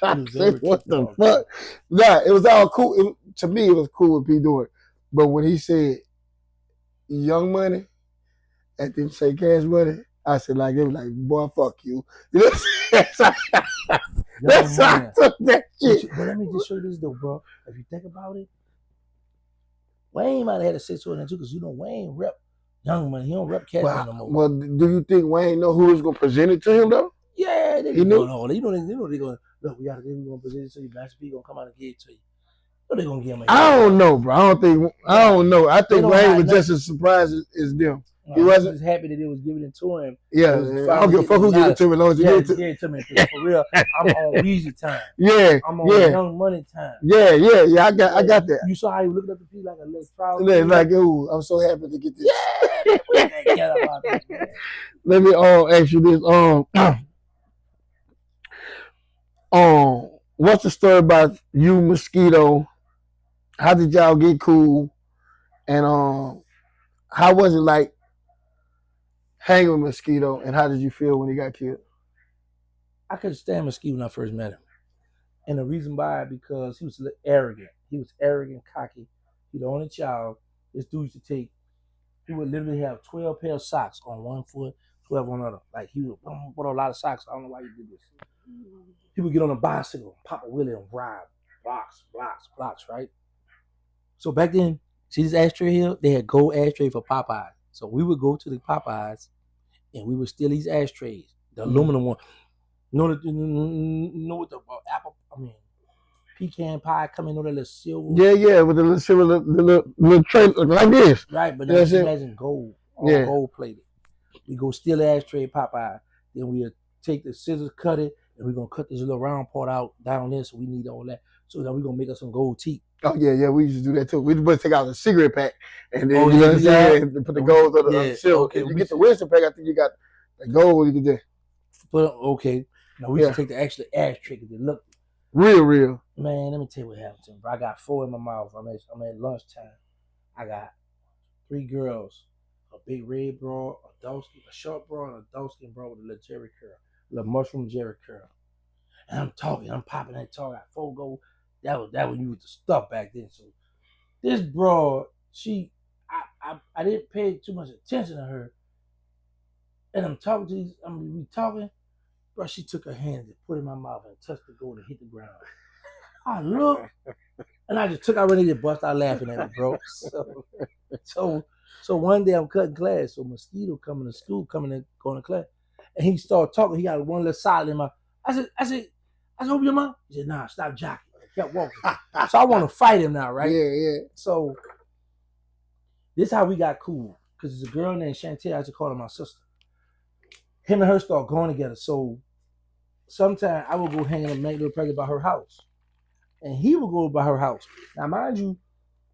I said, what the fuck? Nah, it was all cool. To me, it was cool with P doing it. But when he said Young Money and then say Cash Money, I said, like, it was like, boy, fuck you. You know what I'm saying? That's how I took that shit. But let me just show you this, though, bro. If you think about it, Wayne might have had a say so in that too, because Wayne rep Young Money. He don't rep Cash Money no more. Well, do you think Wayne know who was going to present it to him, though? Yeah, he knew. No, you know they're going, look, we're going to present it to you. Master P going to come out and give it to you. So they're going to give him I don't know, bro. I don't know. I think Wayne was just as surprised as them. He wasn't just happy that they was giving it to him. Yeah, I don't give a fuck who gave it to me as long as you give it to me. For real, I'm on Weezy time. Yeah, I'm on Young Money time. Yeah. I got that. You saw how he looked up the P like a little proud. Like, ooh, I'm so happy to get this. Yeah, we can't get about that, man. Let me ask you this. What's the story about you, Mosquito? How did y'all get cool? And how was it like hanging with Mosquito, and how did you feel when he got killed? I couldn't stand Mosquito when I first met him. And the reason why, because he was arrogant. He was arrogant, cocky. He the only child. This dude used to he would literally have 12 pair of socks on one foot, 12 on the other. Like, he would put a lot of socks. I don't know why he did this. He would get on a bicycle, pop a wheelie, and ride blocks, right? So back then, see this ashtray here? They had gold ashtray for Popeyes. So we would go to the Popeyes, and we would steal these ashtrays, the aluminum one. You know what the pecan pie come in, that little silver. Yeah, with the little silver, the little tray like this. Right, but now imagine gold, gold plated. We go steal the ashtray Popeye, then we take the scissors, cut it, and we're gonna cut this little round part out down there, so we need all that. So then we're gonna make us some gold teeth. Oh yeah, we used to do that too. We just take out the cigarette pack and then Oh, you know yeah, what I'm do that? saying, and put the gold on the silver. okay. If you get the Winston pack, I think you got the gold. You can just But okay, now we used to take the actual ashtray because it looked real. Man, let me tell you what happened to me, bro. I got 4 in my mouth. I'm at lunchtime. I got 3 girls, a big red bra, a short bra, and a dark skin bra with a little Jerry curl, a little mushroom Jerry curl. And I'm talking, I'm popping that talk. I got 4 gold. That was you with the stuff back then. So this bra, I didn't pay too much attention to her. And I'm talking to these, we talking, bro. She took her hand and put it in my mouth and touched the gold and hit the ground. I look, and I just took out ready to bust out laughing at me, bro. So one day I'm cutting class. So Mosquito coming to school, going to class, and he started talking. He got one little solid in my. I said, open your mouth. He said, nah, stop jocking. I kept walking. So I want to fight him now, right? Yeah. So this is how we got cool. Because there's a girl named Chantel, I just call her my sister. Him and her start going together. So sometimes I would go hang in a little pregnant by her house. And he would go by her house. Now, mind you,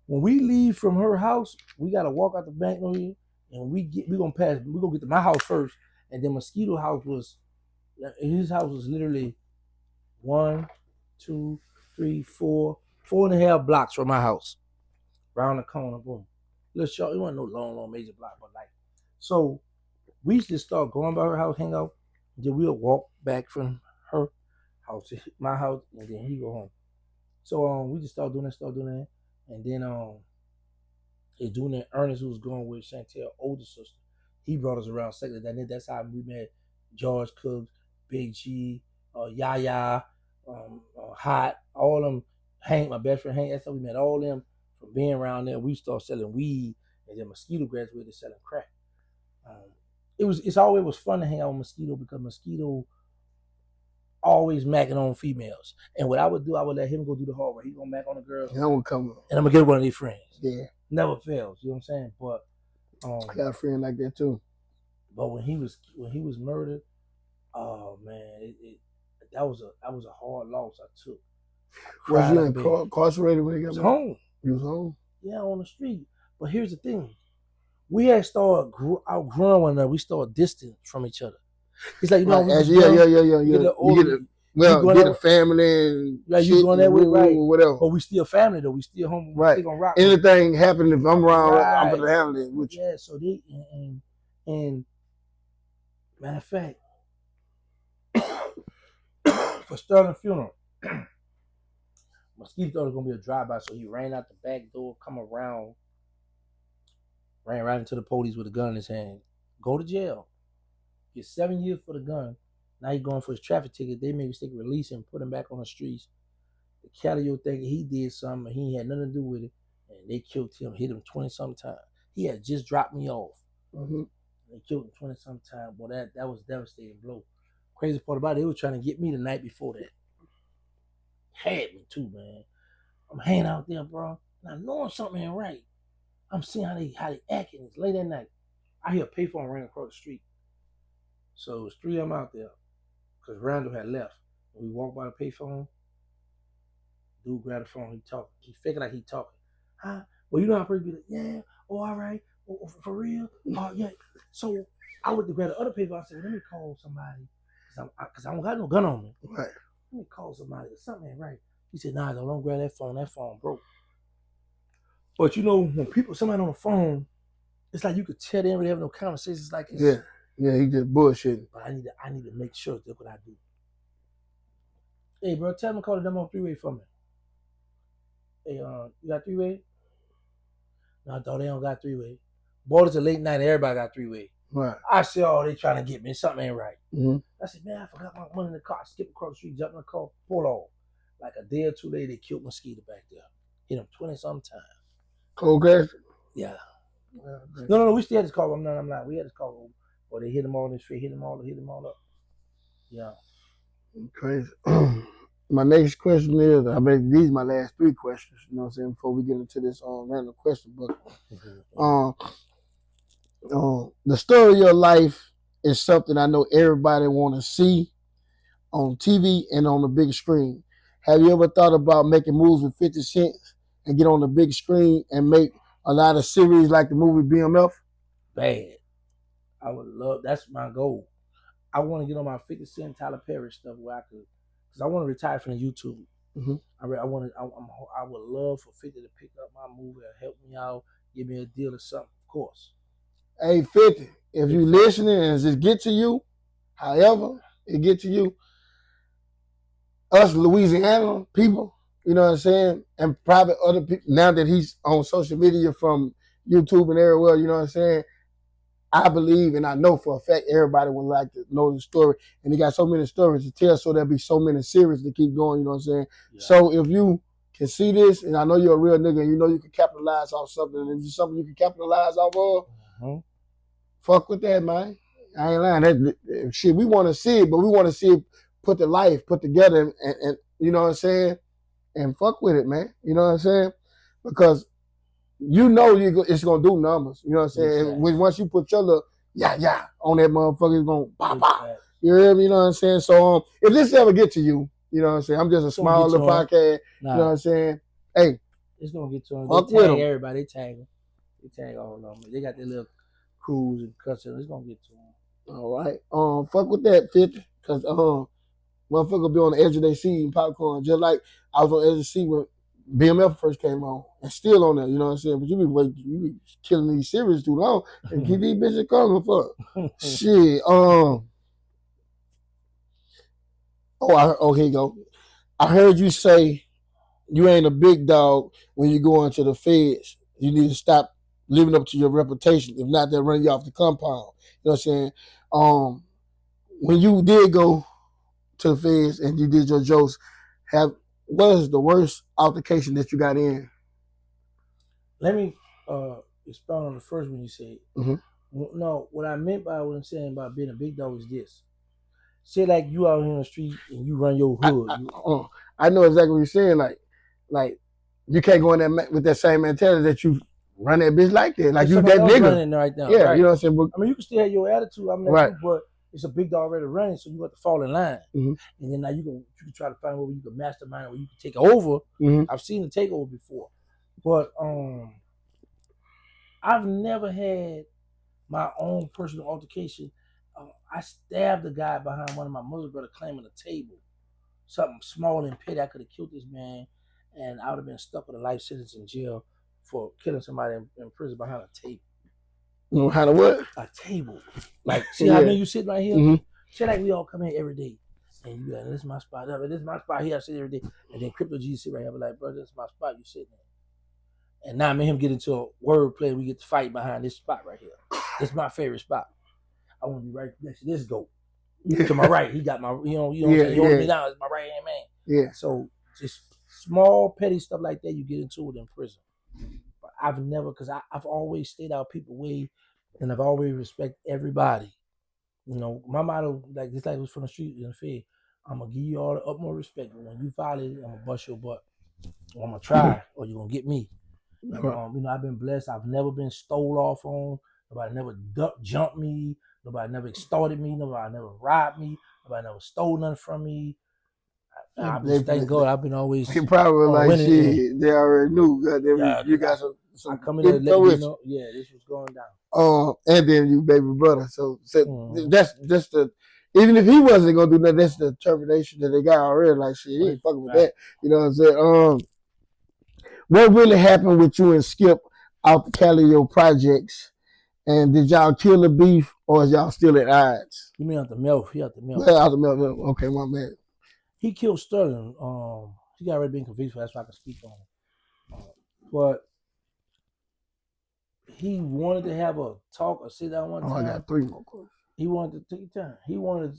when we leave from her house, we gotta walk out the back door here, and we gonna get to my house first, and then Mosquito house his house was literally 1, 2, 3, 4 and a half blocks from my house, round the corner, boom. Little short, it wasn't no long major block, but like, so we used to start going by her house, hang out, and then we'll walk back from her house to my house, and then he go home. So we just started doing that, and then doing that. Ernest, who was going with Chantel's older sister, he brought us around second. That's how we met George Cooks, Big G, Yaya, Hot, all them. Hank, my best friend Hank. That's how we met all them from being around there. We started selling weed, and then Mosquito graduated selling crack. It's always fun to hang out with Mosquito because Mosquito always macking on females. And what I would do, I would let him go do the hard work. He gonna mack on a girl. And I would come. And I'm gonna get one of these friends. Yeah. Never fails. You know what I'm saying? But I got a friend like that too. But when he was murdered, oh man, that was a hard loss I took. Was you incarcerated when he got was home? You was home? Yeah, on the street. But here's the thing. We had started outgrowing one another. We started distant from each other. It's like, you know, yeah. You get a family and like you going that way, right? Or whatever. But we still family though. We still home. Right. We still gonna rock. Anything happen if I'm around, I'm gonna handle it with you. Yeah. So they and matter of fact, for Sterling funeral, Mosquito thought it was gonna be a drive-by, so he ran out the back door, come around, ran right into the police with a gun in his hand. Go to jail. Get 7 years for the gun. Now he's going for his traffic ticket. They made a mistake, release him, put him back on the streets. The Calio thinking he did something, and he had nothing to do with it, and they killed him, hit him 20-some times. He had just dropped me off. Mm-hmm. They killed him 20-some times. Boy, that was a devastating blow. Crazy part about it, they were trying to get me the night before that. Had me too, man. I'm hanging out there, bro, and I know something ain't right. I'm seeing how they acting. It's late at night. I hear a payphone ring across the street. So it was 3 of them out there because Randall had left. When we walked by the payphone, dude grabbed the phone. He talking. He figured like he talking. Huh? Well, you know how pretty be like, yeah. Oh, all right. Oh, for real? Oh, yeah. So I went to grab the other payphone. I said, well, let me call somebody because I don't got no gun on me. Right. Let me call somebody. Something ain't right. He said, nah, don't grab that phone. That phone broke. But you know, when somebody on the phone, it's like you could tell they don't really have no conversations like this. Yeah, he just bullshitting. But I need to make sure that's what I do. Hey, bro, tell them to call them on 3-way for me. Hey, you got 3-way? No, I thought they don't got 3-way. Boy, it's a late night and everybody got 3-way. Right. I said, oh, they trying to get me. Something ain't right. Mm-hmm. I said, man, I forgot my money in the car. I skipped across the street, jumped in the car, pulled off. Like a day or two later, they killed Mosquito back there. Hit him 20-some times. Cold gas? Yeah. No, we still had this call. I'm not. We had this call. Or they hit him all in his face, hit him all up. Yeah. Crazy. My next question is, I mean, these are my last 3 questions, you know what I'm saying, before we get into this random question book. The story of your life is something I know everybody want to see. on TV and on the big screen. Have you ever thought about making moves with 50 Cent and get on the big screen and make a lot of series like the movie BMF? Bad. I would love. That's my goal. I want to get on my 50 Cent, Tyler Perry stuff where I could, because I want to retire from YouTube. Mm-hmm. I would love for 50 to pick up my movie or help me out, give me a deal or something. Of course. Hey, 50, if you listening and it get to you, however it get to you, us Louisiana people, you know what I'm saying, and probably other people, now that he's on social media from YouTube and everywhere, you know what I'm saying, I believe and I know for a fact everybody would like to know the story. And he got so many stories to tell, so there'll be so many series to keep going, you know what I'm saying? Yeah. So if you can see this, and I know you're a real nigga, and you know you can capitalize off something, and if it's something you can capitalize off of, fuck with that, man. I ain't lying. That shit, we want to see it, but we want to see it put together, and you know what I'm saying? And fuck with it, man. You know what I'm saying? Because you know it's gonna do numbers. You know what I'm saying? Exactly. Once you put your little on that motherfucker, it's gonna pop pop. You hear me? You know what I'm saying? So if this ever get to you, you know what I'm saying? I'm just a small little podcast. Nah. You know what I'm saying? Hey, it's gonna get to them. Fuck they tag with them. Everybody. They tag all of them. They got their little crews and customs. It's gonna get to them. All right. Fuck with that 50, cause motherfucker be on the edge of their seat eating popcorn, just like I was on the edge of the seat when BMF first came on, and still on there, you know what I'm saying? But you be killing these series too long, and keep these bitches coming for shit. Here you go. I heard you say you ain't a big dog when you go into the feds. You need to stop living up to your reputation. If not, they'll run you off the compound. You know what I'm saying? When you did go to the feds and you did your jokes, what is the worst altercation that you got in? Let me expound on the first one you said. Mm-hmm. No, what I meant by what I'm saying about being a big dog is this. Say like you out here in the street and you run your hood. I know exactly what you're saying. Like you can't go in there with that same mentality that you run that bitch like that. Like you that nigga. Running right now, yeah, right? You know what I'm saying? But, I mean, you can still have your attitude. I'm like you, but it's a big dog already running, so you have to fall in line. Mm-hmm. And then now you can try to find where you can mastermind, where you can take over. Mm-hmm. I've seen the takeover before, but I've never had my own personal altercation. I stabbed the guy behind one of my Muslim brother claiming a table. Something small and petty. I could have killed this man, and I would have been stuck with a life sentence in jail for killing somebody in prison behind a table. Behind a what? A table. Like, see how many you sitting right here? Mm-hmm. Say like we all come here every day, and you like, this is my spot. This is my spot here. I sit every day, and then Crypto G sit right here, like, bro, this is my spot. You sitting there. And now me and him get into a word play. We get to fight behind this spot right here. This is my favorite spot. I want to be right next to this goat. To my right, he got my, you know what I'm saying? He holds me down. It's my right hand man. Yeah. So just small petty stuff like that, you get into it in prison. But I've never, because I've always stayed out people's way, and I've always respected everybody. You know, my motto, like just like it was from the street in the Fed, I'm gonna give you all the utmost respect. But when you violate it, I'm gonna bust your butt. Or I'm gonna try, or you're gonna get me. You know, I've been blessed. I've never been stole off on. Nobody never jumped me. Nobody never extorted me. Nobody never robbed me. Nobody never stole nothing from me. Thank God, I've been always. They probably like shit. They already knew. You got some. I come in there and let you know. Yeah, this was going down. And then you baby brother. So that's just the. Even if he wasn't gonna do nothing, that's the determination that they got already. Like shit, he ain't fucking with that. You know what I'm saying? What really happened with you and Skip out the Calio projects? And did y'all kill the beef, or is y'all still at odds? You mean out the milk? He out the milk. Yeah, out the milk. Okay, my man. He killed Sterling. He got already been convicted for that, so I can speak on it. But he wanted to have a talk or sit down one time. I got 3 more questions. He wanted to take time. He wanted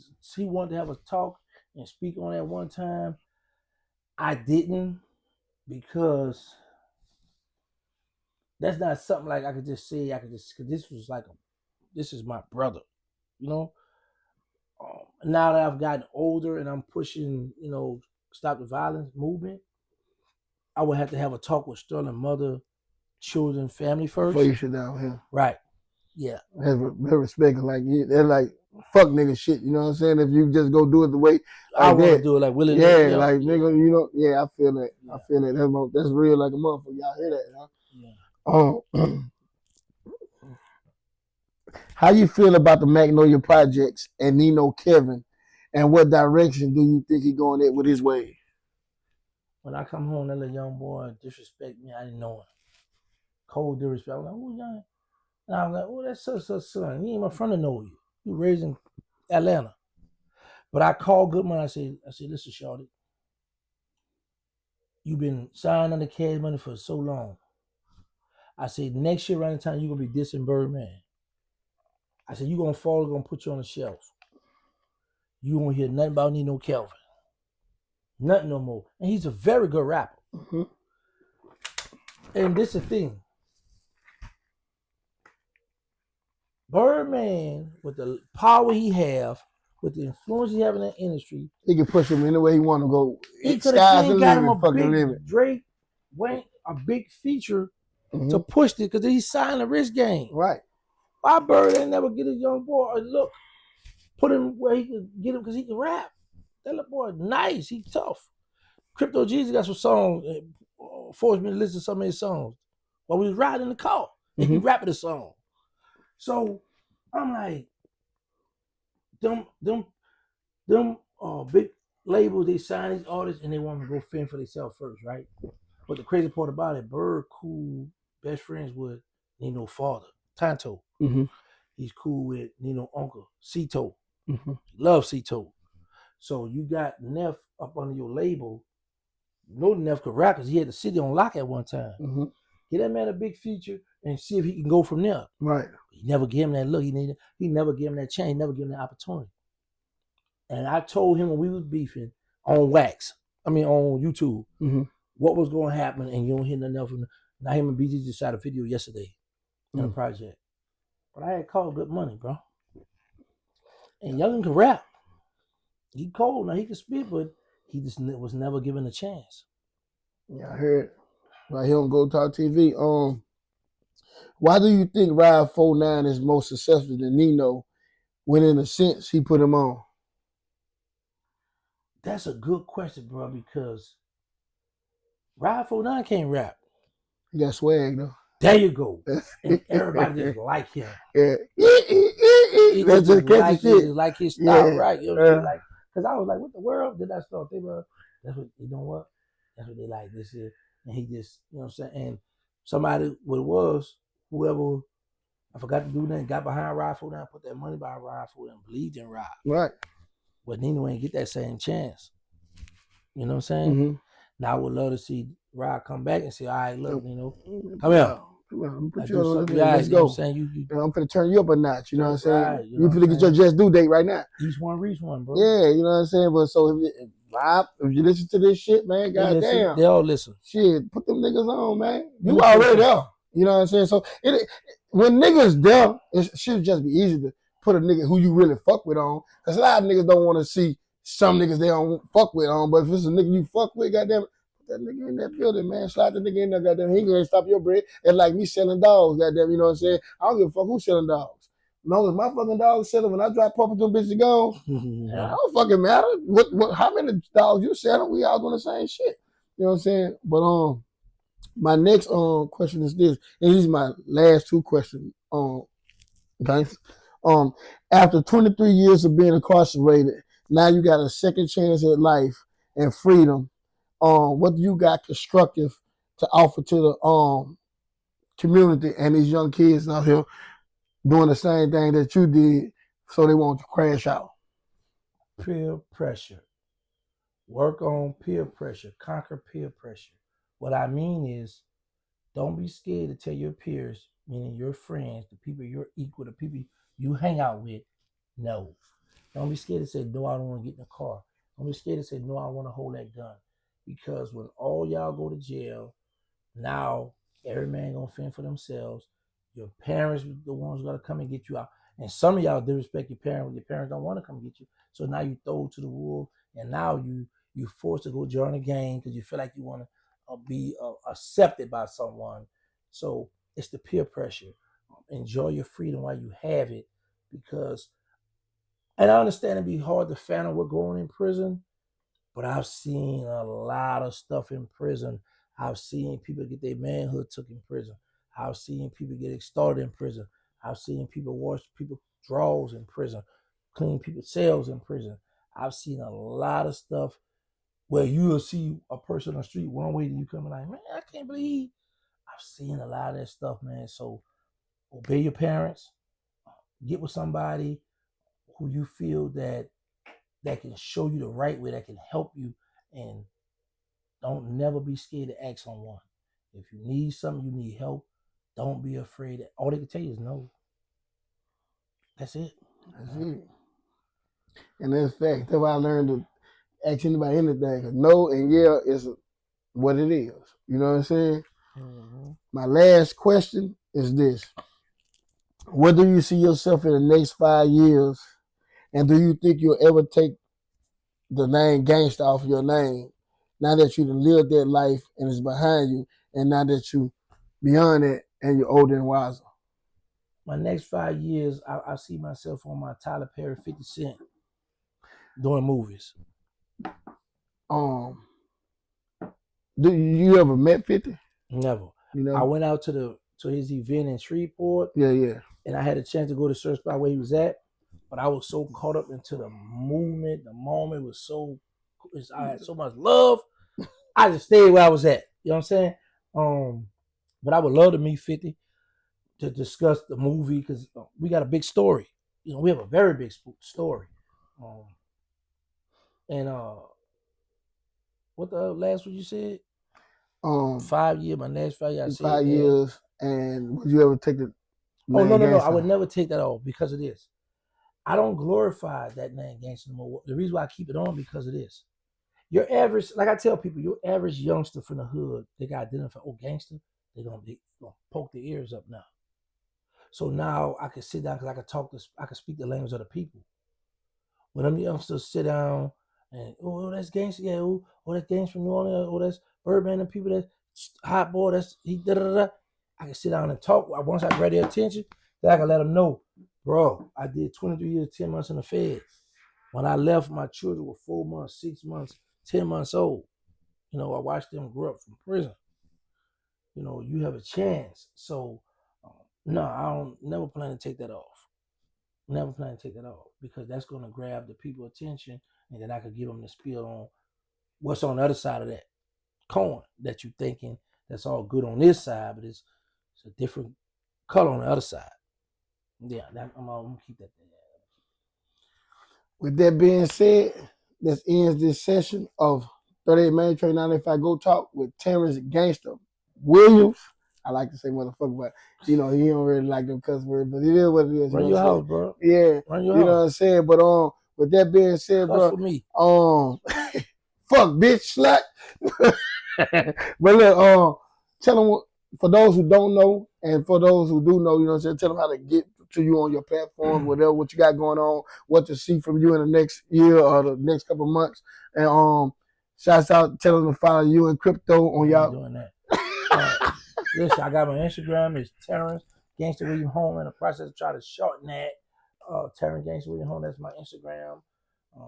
to have a talk and speak on that one time. I didn't, because that's not something like I could just say. Because this is my brother, you know. Now that I've gotten older and I'm pushing, stop the violence movement, I would have to have a talk with Sterling mother, children, family first. Before you sit down here. Right. Yeah. Have respect. Like, they're like fuck nigga shit. You know what I'm saying? If you just go do it the way I like want to that. do it like Willie. Yeah, like nigga, you know, yeah, I feel that. Yeah. I feel that. That's real like a motherfucker. Y'all hear that, huh? Yeah. How you feel about the Magnolia Projects and Nino Kevin, and what direction do you think he going in with his way? When I come home, that little young boy disrespect me. I didn't know him. Cold disrespect. I was like, who young? And I was like, oh, that's such son. He ain't my friend to know you. You raised in Atlanta. But I called Goodman. I said, listen, shorty, you've been signing under cash money for so long. I said, next year around the time, you're going to be dissing Birdman. I said, you're going to fall, going to put you on the shelf. You won't hear nothing about Nino Kelvin. Nothing no more. And he's a very good rapper. Mm-hmm. And this is the thing. Birdman, with the power he have, with the influence he have in that industry, he can push him any way he want to go. He could have got him a big limit. Drake, Wayne, a big feature to push it because he signed a Ricch game. Right. Why Bird ain't never get a young boy a look, put him where he could get him because he can rap. That little boy nice, he tough. Crypto Jesus got some songs, forced me to listen to some of his songs while we was riding in the car. And he rapping the song. So I'm like, them big labels, they sign these artists and they want to go fend for themselves first, right? But the crazy part about it, Bird cool, best friends with Nino's father, Tonto. He's cool with Nino's uncle, Cito. He loves Cito. So you got Neff up under your label. You know Neff could rap because he had the city on lock at one time. Get that man a big feature and see if he can go from there. Right. He never gave him that look. He never gave him that chance. He never gave him that opportunity. And I told him when we was beefing on on YouTube, what was going to happen, and you don't hear nothing else from him. Now him and BG just shot a video yesterday in a project. But I had called good money, bro. And Youngin can rap. He cold. Now he can spit, but he just was never given a chance. Yeah, I heard right here on Go Talk TV. Why do you think Ride 49 is more successful than Nino when in a sense he put him on? That's a good question, bro, because Ride 49 can't rap. He got swag though. There you go. And everybody just like him. Yeah. That's just like his style, right? You know what I'm saying? Like, because I was like, what the world? Did I start thinking about? That's what, you know what? That's what they like this year. And he just, you know what I'm saying? And somebody, what it was, whoever, I forgot to do that, got behind Ride 49, put that money behind Ride 49, believed in Ride. Right. But Nino ain't get that same chance. You know what I'm saying? Now I would love to see Rod come back and say, all right, look, Nino, come here. Come on, put Like, you on the let's go. go. I'm saying? I'm finna turn you up a notch. You know what I'm saying? Right, you finna get your just due date right now. Each one reach one, bro. Yeah, you know what I'm saying? But so if you listen to this shit, man, goddamn. They all listen. Shit, put them niggas on, man. You already there. You know what I'm saying? So when niggas there, it should just be easy to put a nigga who you really fuck with on. Because a lot of niggas don't want to see some niggas they don't fuck with on. But if it's a nigga you fuck with, goddamn, put that nigga in that building, man. Slide the nigga in there, goddamn. He ain't gonna stop your bread. It's like me selling dogs, goddamn. You know what I'm saying? I don't give a fuck who's selling dogs. As long as my fucking dogs selling, when I drop puppets, them bitches gone. I don't fucking matter. How many dogs you selling? We all doing the same shit. You know what I'm saying? But my next question is this, and these are my last two questions. Guys, after 23 years of being incarcerated, now you got a second chance at life and freedom. What do you got constructive to offer to the community and these young kids out here doing the same thing that you did, so they won't crash out? Peer pressure. Work on peer pressure. Conquer peer pressure. What I mean is, don't be scared to tell your peers, meaning your friends, the people you're equal, the people you hang out with, no. Don't be scared to say, no, I don't want to get in the car. Don't be scared to say, no, I want to hold that gun. Because when all y'all go to jail, now every man gonna fend for themselves. Your parents, the ones gonna come and get you out. And some of y'all disrespect your parents. Your parents don't want to come get you. So now you throw to the wolves, and now you forced to go join a gang because you feel like you want to be accepted by someone. So it's the peer pressure. Enjoy your freedom while you have it, because And I understand it'd be hard to fathom what going in prison, but I've seen a lot of stuff in prison. I've seen people get their manhood took in prison. I've seen people get extorted in prison. I've seen people wash people drawers in prison, clean people's cells in prison. I've seen a lot of stuff where you'll see a person on the street one way and you come like, man, I can't believe I've seen a lot of that stuff, man. So obey your parents, get with somebody who you feel that can show you the right way, that can help you, and don't never be scared to ask someone. If you need something, you need help, don't be afraid. All they can tell you is no. That's it. That's it. And that's fact. That's why I learned to ask anybody anything. Cause no and yeah is what it is. You know what I'm saying? Mm-hmm. My last question is this. Where do you see yourself in the next 5 years? And do you think you'll ever take the name gangster off your name now that you done lived that life and it's behind you, and now that you beyond it and you're older and wiser? My next 5 years, I see myself on my Tyler Perry 50 Cent doing movies. Do you ever met 50? Never. You know? I went out to his event in Shreveport. Yeah. And I had a chance to go to search by where he was at, but I was so caught up into the movement. The moment was so, I had so much love. I just stayed where I was at. You know what I'm saying? But I would love to meet 50 to discuss the movie because we got a big story. You know, we have a very big story. And what the last one you said? 5 years. My last 5 years. 5 years. And would you ever take the name no. gangster? I would never take that off because of this. I don't glorify that name gangster no more. The reason why I keep it on because of this. Your average, like I tell people, your average youngster from the hood, they got identified, gangster, they're gonna poke their ears up now. So now I can sit down because I can speak the language of the people. When them youngsters sit down and that's gangster, yeah, that's gangster from New Orleans, that's Birdman and people, that's hot boy, that's he da da da. I can sit down and talk. Once I grab their attention, then I can let them know, bro, I did 23 years, 10 months in the Fed. When I left, my children were 4 months, 6 months, 10 months old. You know, I watched them grow up from prison. You know, you have a chance. So, no, I don't never plan to take that off. Never plan to take that off because that's going to grab the people's attention, and then I could give them the spiel on what's on the other side of that coin that you're thinking that's all good on this side, but it's a different color on the other side. Yeah, I'm going to keep that there. With that being said, this ends this session of 38 Man Train 95 Go Talk with Terrence Gangster Williams. I like to say motherfucker, but you know, he don't really like them cuss words, but it is what it is. Run your house, bro. Yeah. Run your house. Know what I'm saying? But with that being said, cuss bro, for me. Fuck bitch slut. But look, tell them for those who don't know and for those who do know, you know what I'm saying, tell them how to get to you on your platform, whatever what you got going on, what to see from you in the next year or the next couple of months. And shouts out, tell them to follow you and crypto on y'all. Doing that. Listen, I got my Instagram, it's Terrence Gangster William Home. In the process of trying to shorten that. Terrence Gangster William Home, that's my Instagram.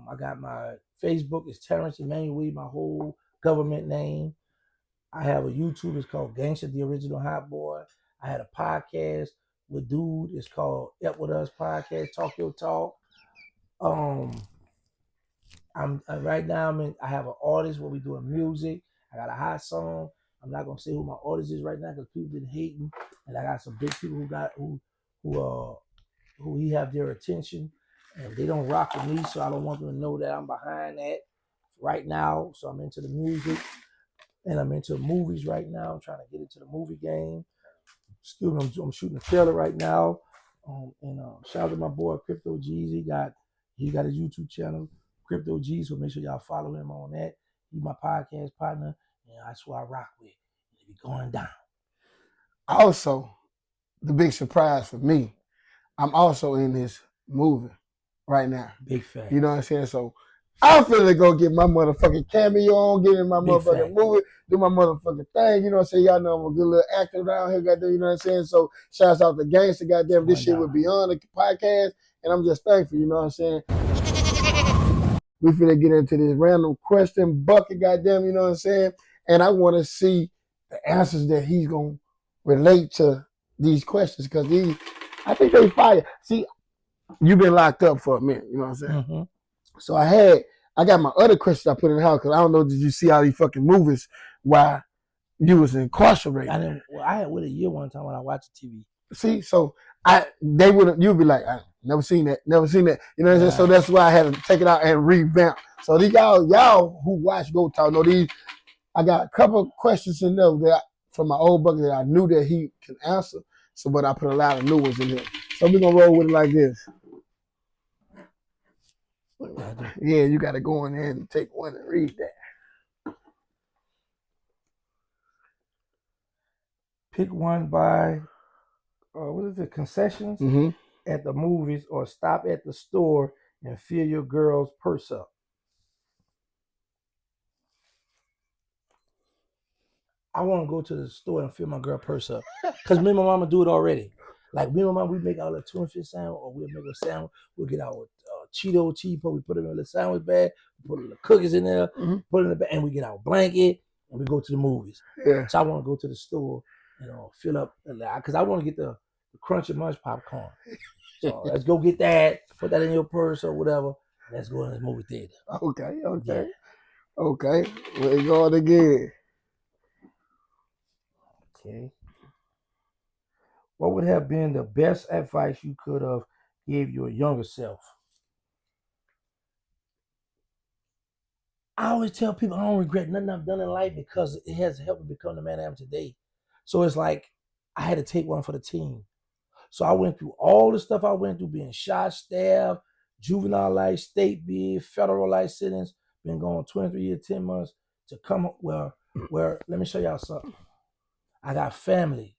I got my Facebook, it's Terrence Emmanuel William, my whole government name. I have a YouTube, it's called Gangster, the Original Hot Boy. I had a podcast with dude, it's called Up With Us Podcast, Talk Your Talk. I'm right now. I have an artist where we doing music. I got a hot song. I'm not gonna say who my artist is right now because people been hating, and I got some big people who he have their attention, and they don't rock with me, so I don't want them to know that I'm behind that right now. So I'm into the music, and I'm into movies right now. I'm trying to get into the movie game. I'm shooting a trailer right now. And shout out to my boy Crypto G's. He got his YouTube channel, Crypto G. So make sure y'all follow him on that. He's my podcast partner, and that's who I rock with. It be going down. Also, the big surprise for me, I'm also in this movie right now. Big fact. You know what I'm saying? So I'm finna go get my motherfucking cameo on, get in my big motherfucking fact. Movie, do my motherfucking thing. You know what I'm saying? Y'all know I'm a good little actor around here, goddamn, you know what I'm saying? So shouts out to Gangster, goddamn, this shit would be on the podcast. And I'm just thankful, you know what I'm saying? We finna get into this random question bucket, goddamn, you know what I'm saying? And I want to see the answers that he's gonna relate to these questions because I think they fire. See, you've been locked up for a minute, you know what I'm saying? Mm-hmm. So I got my other questions I put in the house because I don't know, did you see all these fucking movies while you was incarcerated? I had with a year one time when I watched TV. See, so you'd be like, I never seen that. You know what I'm saying? So that's why I had to take it out and revamp. So these y'all who watch Go Talk know these. I got a couple of questions in there from my old bucket that I knew that he can answer. So, but I put a lot of new ones in here. So we're gonna roll with it like this. Yeah, you gotta go in there and take one and read that. Pick one by what is it? Concessions at the movies, or stop at the store and fill your girl's purse up. I want to go to the store and fill my girl purse up because me and my mama do it already. Like me and my mama, we make our little tuna fish sandwich, or we'll make a sandwich. We'll get our Cheeto cheese, we put it in a little sandwich bag, we put a little cookies in there, put it in the bag, and we get our blanket and we go to the movies. Yeah. So I want to go to the store and fill up because I want to get the Crunchy Munch popcorn. So let's go get that. Put that in your purse or whatever. Let's go in the movie theater. Okay. Okay. We're going again. Okay. What would have been the best advice you could have gave your younger self? I always tell people I don't regret nothing I've done in life because it has helped me become the man I am today. So it's like I had to take one for the team. So I went through all the stuff I went through, being shot, stabbed, juvenile life, state bid, federal life sentence, been going 23 years, 10 months to come where let me show y'all something. I got family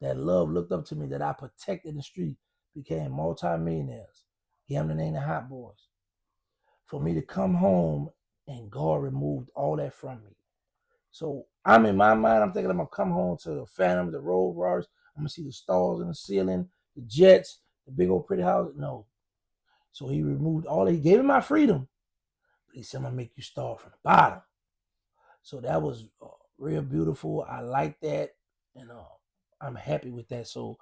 that looked up to me, that I protected in the street, became multi-millionaires. Gambling ain't the hot boys. For me to come home and God removed all that from me. So I'm in my mind, I'm thinking I'm gonna come home to the Phantom, the Road Rush. I'm gonna see the stars in the ceiling, the jets, the big old pretty house. No. So he removed all that. He gave me my freedom, but he said, I'm gonna make you start from the bottom. So that was real beautiful. I like that, and I'm happy with that. So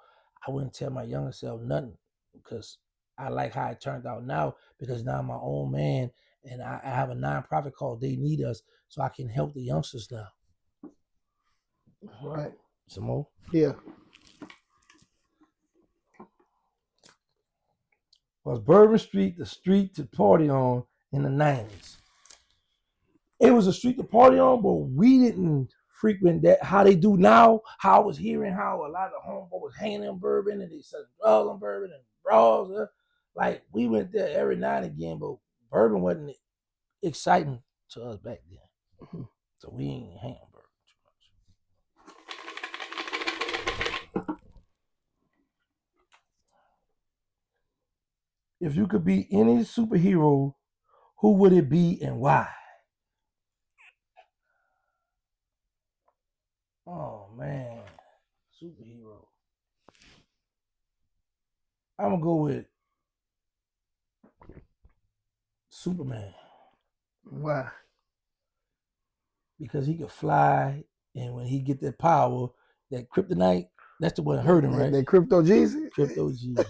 I wouldn't tell my younger self nothing because I like how it turned out now, because now I'm my own man and I have a nonprofit called They Need Us, so I can help the youngsters now. Right. Some more? Yeah. Was Bourbon Street the street to party on in the 90s? It was a street to party on, but we didn't frequent that how they do now. How I was hearing how a lot of homeboys was hanging in Bourbon and they selling drugs on Bourbon and bras. Like we went there every now and again, but Bourbon wasn't exciting to us back then. So we ain't hang on Bourbon too much. If you could be any superhero, who would it be and why? Oh man, superhero. I'm gonna go with Superman. Why? Because he could fly, and when he get that power, that kryptonite, that's the one that hurt him, right? That crypto Jesus? Crypto Jesus.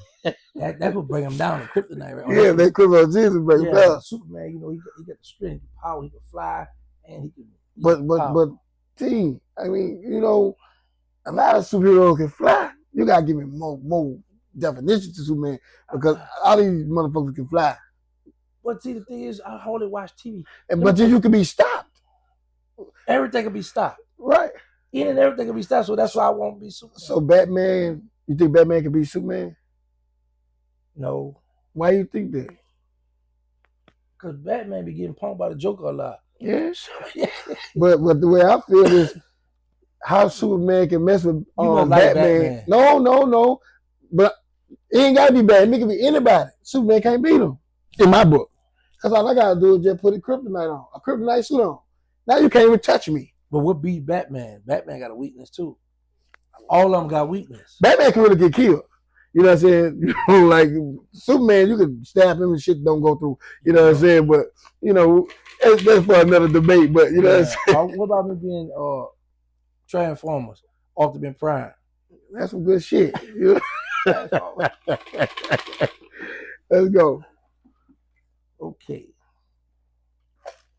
That's what bring him down, the kryptonite, right? Yeah, that crypto Jesus bring him down. Superman, he got the strength, the power, he can fly, and he can. But, T, I mean, a lot of superheroes can fly. You gotta give me more definition to Superman because all these motherfuckers can fly. But see, the thing is, I only watch TV. But then you can be stopped. Everything can be stopped. Right. And everything can be stopped, so that's why I won't be Superman. So Batman, you think Batman can be Superman? No. Why you think that? Because Batman be getting punked by the Joker a lot. Yeah. but the way I feel is how Superman can mess with Batman. No. But it ain't gotta be Batman. It can be anybody. Superman can't beat him. In my book. Because all I gotta do is just put a kryptonite on. A kryptonite suit on. Now you can't even touch me. But what beat Batman? Batman got a weakness too. All of them got weakness. Batman can really get killed. You know what I'm saying? You know, like Superman, you could stab him and shit don't go through. You know what I'm saying? But you know, that's for another debate. But you know what I'm saying? What about me being Transformers, Optimus Prime? That's some good shit. You know? Let's go. Okay.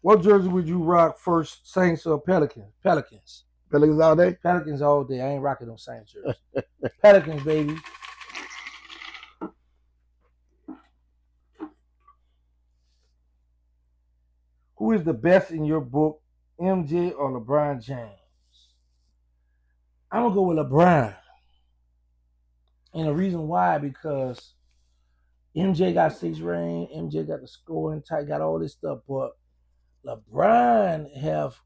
What jersey would you rock first, Saints or Pelicans? Pelicans. Pelicans all day? Pelicans all day. I ain't rocking no Saints jersey. Pelicans, baby. Who is the best in your book, MJ or LeBron James? I'm going to go with LeBron. And the reason why, because MJ got 6 rings, MJ got the scoring tight, got all this stuff, but LeBron have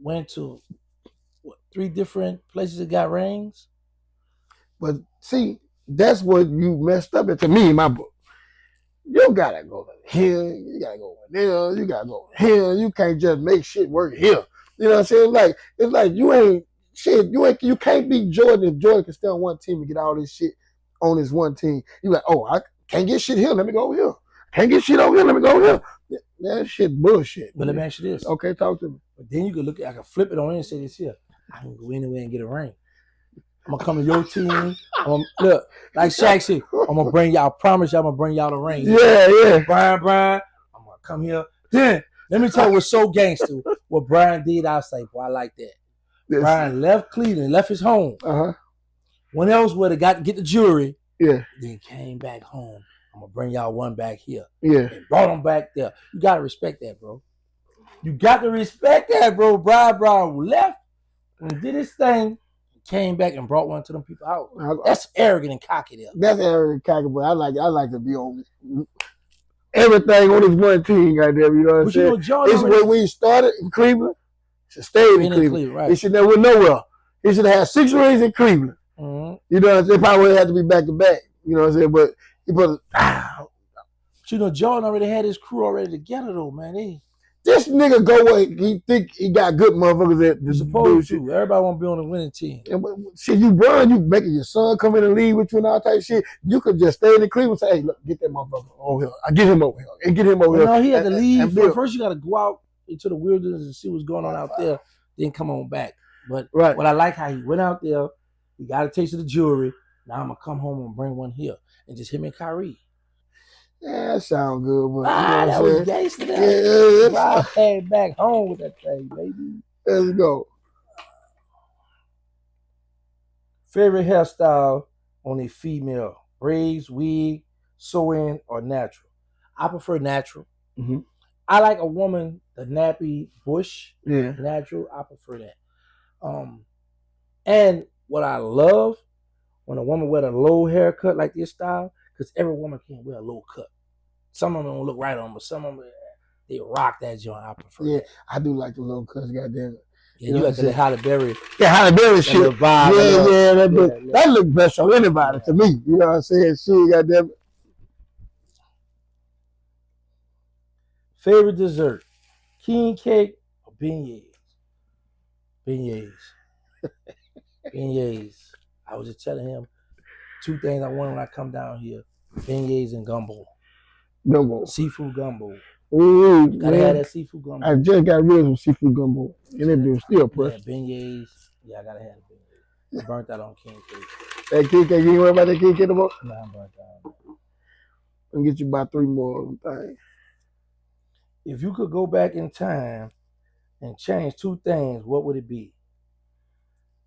went to 3 different places that got rings. But see, that's what you messed up at to me in my book. You gotta go here, you gotta go there, you gotta go here. You can't just make shit work here. You know what I'm saying? Like it's like you can't beat Jordan if Jordan can stay on one team and get all this shit on his one team. You like, oh, I can't get shit here, let me go over here. Can't get shit over here, let me go over here. That shit bullshit. But let me ask you this. Okay, talk to me. But then you could look at, I can flip it on and say this here. I can go anywhere and get a ring. I'm gonna come to your team. Look, like Shaq said, I'm gonna bring y'all. I promise you, I'm gonna bring y'all the ring. Yeah. Brian, I'm gonna come here. Then let me tell you what's so gangster. What Brian did, I say, boy, I like that. Yes. Brian left Cleveland, left his home. Went elsewhere to get the jewelry. Yeah. Then came back home. I'm gonna bring y'all one back here. Yeah. And brought them back there. You gotta respect that, bro. You got to respect that, bro. Brian left and did his thing. Came back and brought one to them people out. That's arrogant and cocky there. That's arrogant and cocky, but I like to be on everything on this one team, goddamn. You know what I'm saying? It's when he started in Cleveland, should stay in Cleveland. Right. He should never went nowhere. He should have had 6 rings in Cleveland. Mm-hmm. You know what I'm saying? Probably would have had to be back to back. You know what I'm saying? But he put But Jordan already had his crew already together though, man. This nigga go where he think he got good motherfuckers at the supposed to. Everybody want to be on the winning team. And shit, you run, you making your son come in and lead with you and all type of shit. You could just stay in the Cleveland and say, hey, look, get that motherfucker over here. I get him over here. And get him over here. No, he had to leave. First, you got to go out into the wilderness and see what's going on out there. Then come on back. But what I like how he went out there, he got a taste of the jewelry. Now I'm going to come home and bring one here. And just him and Kyrie. Yeah, that sound good, but that was gangster. Yeah, I came back home with that thing, baby. Let's go. Favorite hairstyle on a female: braids, wig, sew-in, or natural? I prefer natural. Mm-hmm. I like a woman, the nappy bush. Yeah, natural. I prefer that. And what I love when a woman wear a low haircut like this style. Because every woman can't wear a low cut. Some of them don't look right on, but some of them, they rock that joint. I prefer. Yeah, I do like the low cuts, goddamn it. Yeah, you got the Halle Berry. Yeah, Halle Berry shit. That look best on anybody to me. You know what I'm saying? Shit, goddamn it. Favorite dessert: king cake or beignets? Beignets. Beignets. I was just telling him 2 things I want when I come down here. Beignets and gumbo. Seafood gumbo. Ooh, gotta have that seafood gumbo. I just got rid of some seafood gumbo. And that dude still pressed. Yeah, beignets. Yeah, I gotta have the beignets. I burnt that on king cake. That king cake, you ain't worried about that king cake no more? Nah, I'm burnt out. I'll get you about 3 more of them things. If you could go back in time and change 2 things, what would it be?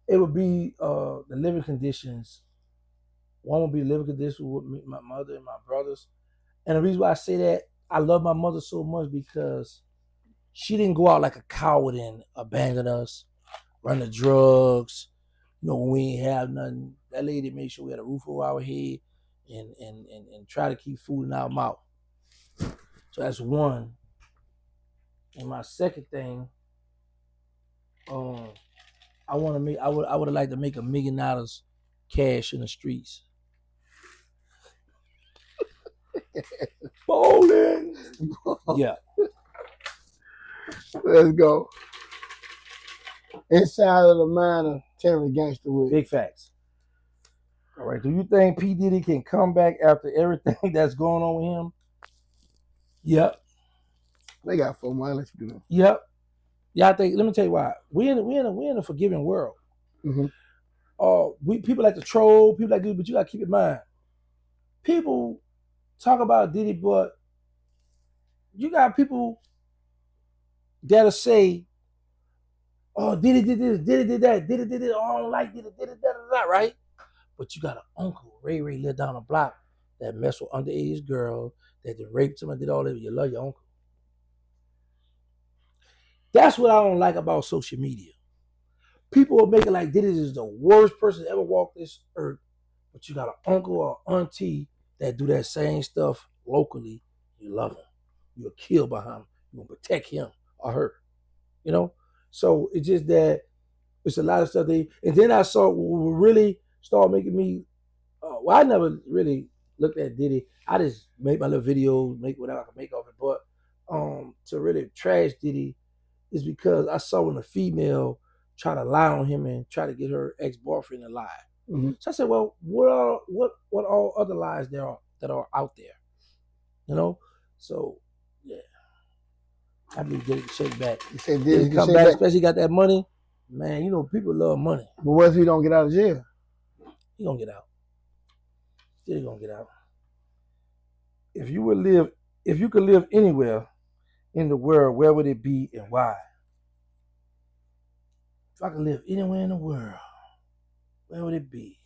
It would be the living conditions. One would be living conditions with me, my mother and my brothers. And the reason why I say that, I love my mother so much because she didn't go out like a coward and abandon us, run the drugs. You know, when we ain't have nothing, that lady made sure we had a roof over our head and try to keep food in our mouth. So that's one. And my second thing, I would have liked to make $1 million cash in the streets. Bowling. Yeah. Let's go. Inside of the mind of Terry Gangster with big facts. All right. Do you think P. Diddy can come back after everything that's going on with him? Yep. They got 4 months. Let's do that. Yep. Yeah, I think. Let me tell you why. We in a forgiving world. Mm-hmm. People like to troll, people like to do, but you gotta keep in mind. People talk about Diddy, but you got people that'll say, "Oh, Diddy did this, Diddy did that, Diddy did it. Oh, I don't like Diddy, Diddy that, right?" But you got an uncle, Ray lived down the block that messed with underage girls, that did raped him and did all that. You love your uncle. That's what I don't like about social media. People will make it like Diddy is the worst person to ever walk this earth, but you got an uncle or auntie that do that same stuff locally. You love him. You'll kill behind him. You will protect him or her. You know? So it's just that it's a lot of stuff and then I saw what really started making me, well, I never really looked at Diddy. I just make my little videos, make whatever I can make of it. But to really trash Diddy is because I saw when a female try to lie on him and try to get her ex-boyfriend to lie. Mm-hmm. So I said, well, what all other lies there are that are out there? You know? So yeah. I believe Diddy can shake back. You said Diddy come back, especially got that money. Man, you know, people love money. But what if he don't get out of jail? He gonna get out. Diddy gonna get out. If you could live anywhere in the world, where would it be and why? If I could live anywhere in the world, where would it be?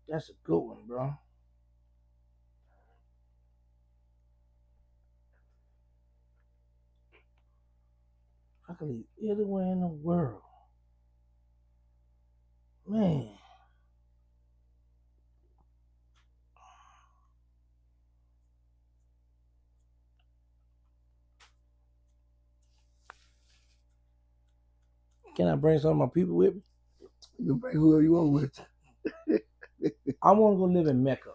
That's a good one, bro. If I could live anywhere in the world, man. Can I bring some of my people with me? You can bring whoever you want with you. I want to go live in Mecca.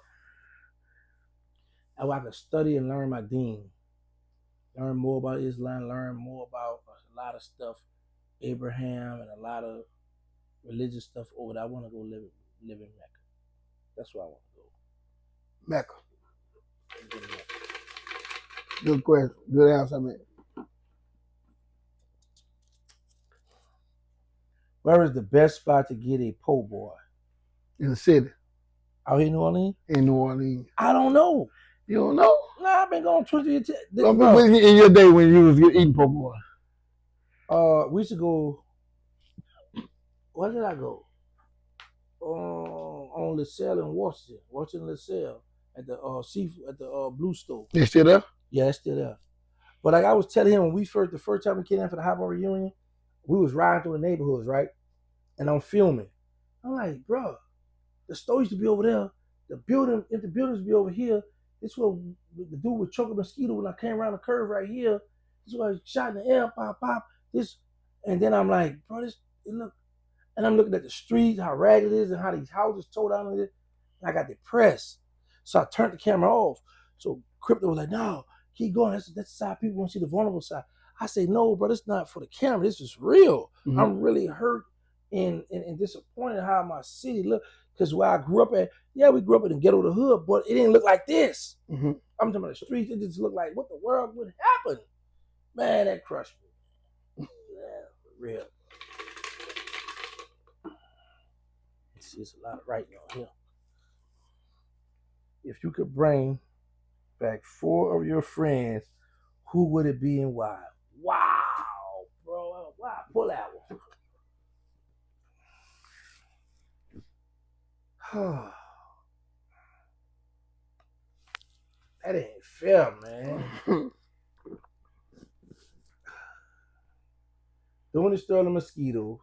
I can study and learn my deen. Learn more about Islam, learn more about a lot of stuff, Abraham and a lot of religious stuff over there. I want to go live in Mecca. That's where I want to go. Mecca. Good question. Good answer, man. Where is the best spot to get a po' boy? In the city. Out here in New Orleans? In New Orleans. I don't know. You don't know? Nah, I've been going 20 years. In your day when you was eating po' boy. We used to go. Where did I go? On LaSalle in Washington LaSalle at the seafood at the Blue Store. They still there? Yeah, it's still there. But like I was telling him when the first time we came in for the Hot Bar reunion, we was riding through the neighborhoods, right? And I'm filming. I'm like, bro, the store used to be over there. If the buildings be over here, this what the dude with choking Mosquito when I came around the curve right here. This is what I shot in the air, pop, pop. This, and then I'm like, bro, it look. And I'm looking at the streets, how ragged it is, and how these houses tore down. And I got depressed. So I turned the camera off. So Crypto was like, no, keep going. That's the side people want to see, the vulnerable side. I say, no, bro, it's not for the camera. This is real. Mm-hmm. I'm really hurt and disappointed how my city looked. Because where I grew up at, yeah, we grew up in the ghetto of the hood, but it didn't look like this. Mm-hmm. I'm talking about the streets. It just looked like, what the world would happen? Man, that crushed me. Yeah, for real. It's a lot of writing on here. If you could bring back 4 of your friends, who would it be and why? Wow, bro. Wow, pull that one. That ain't fair, man. Doing the story of Mosquito.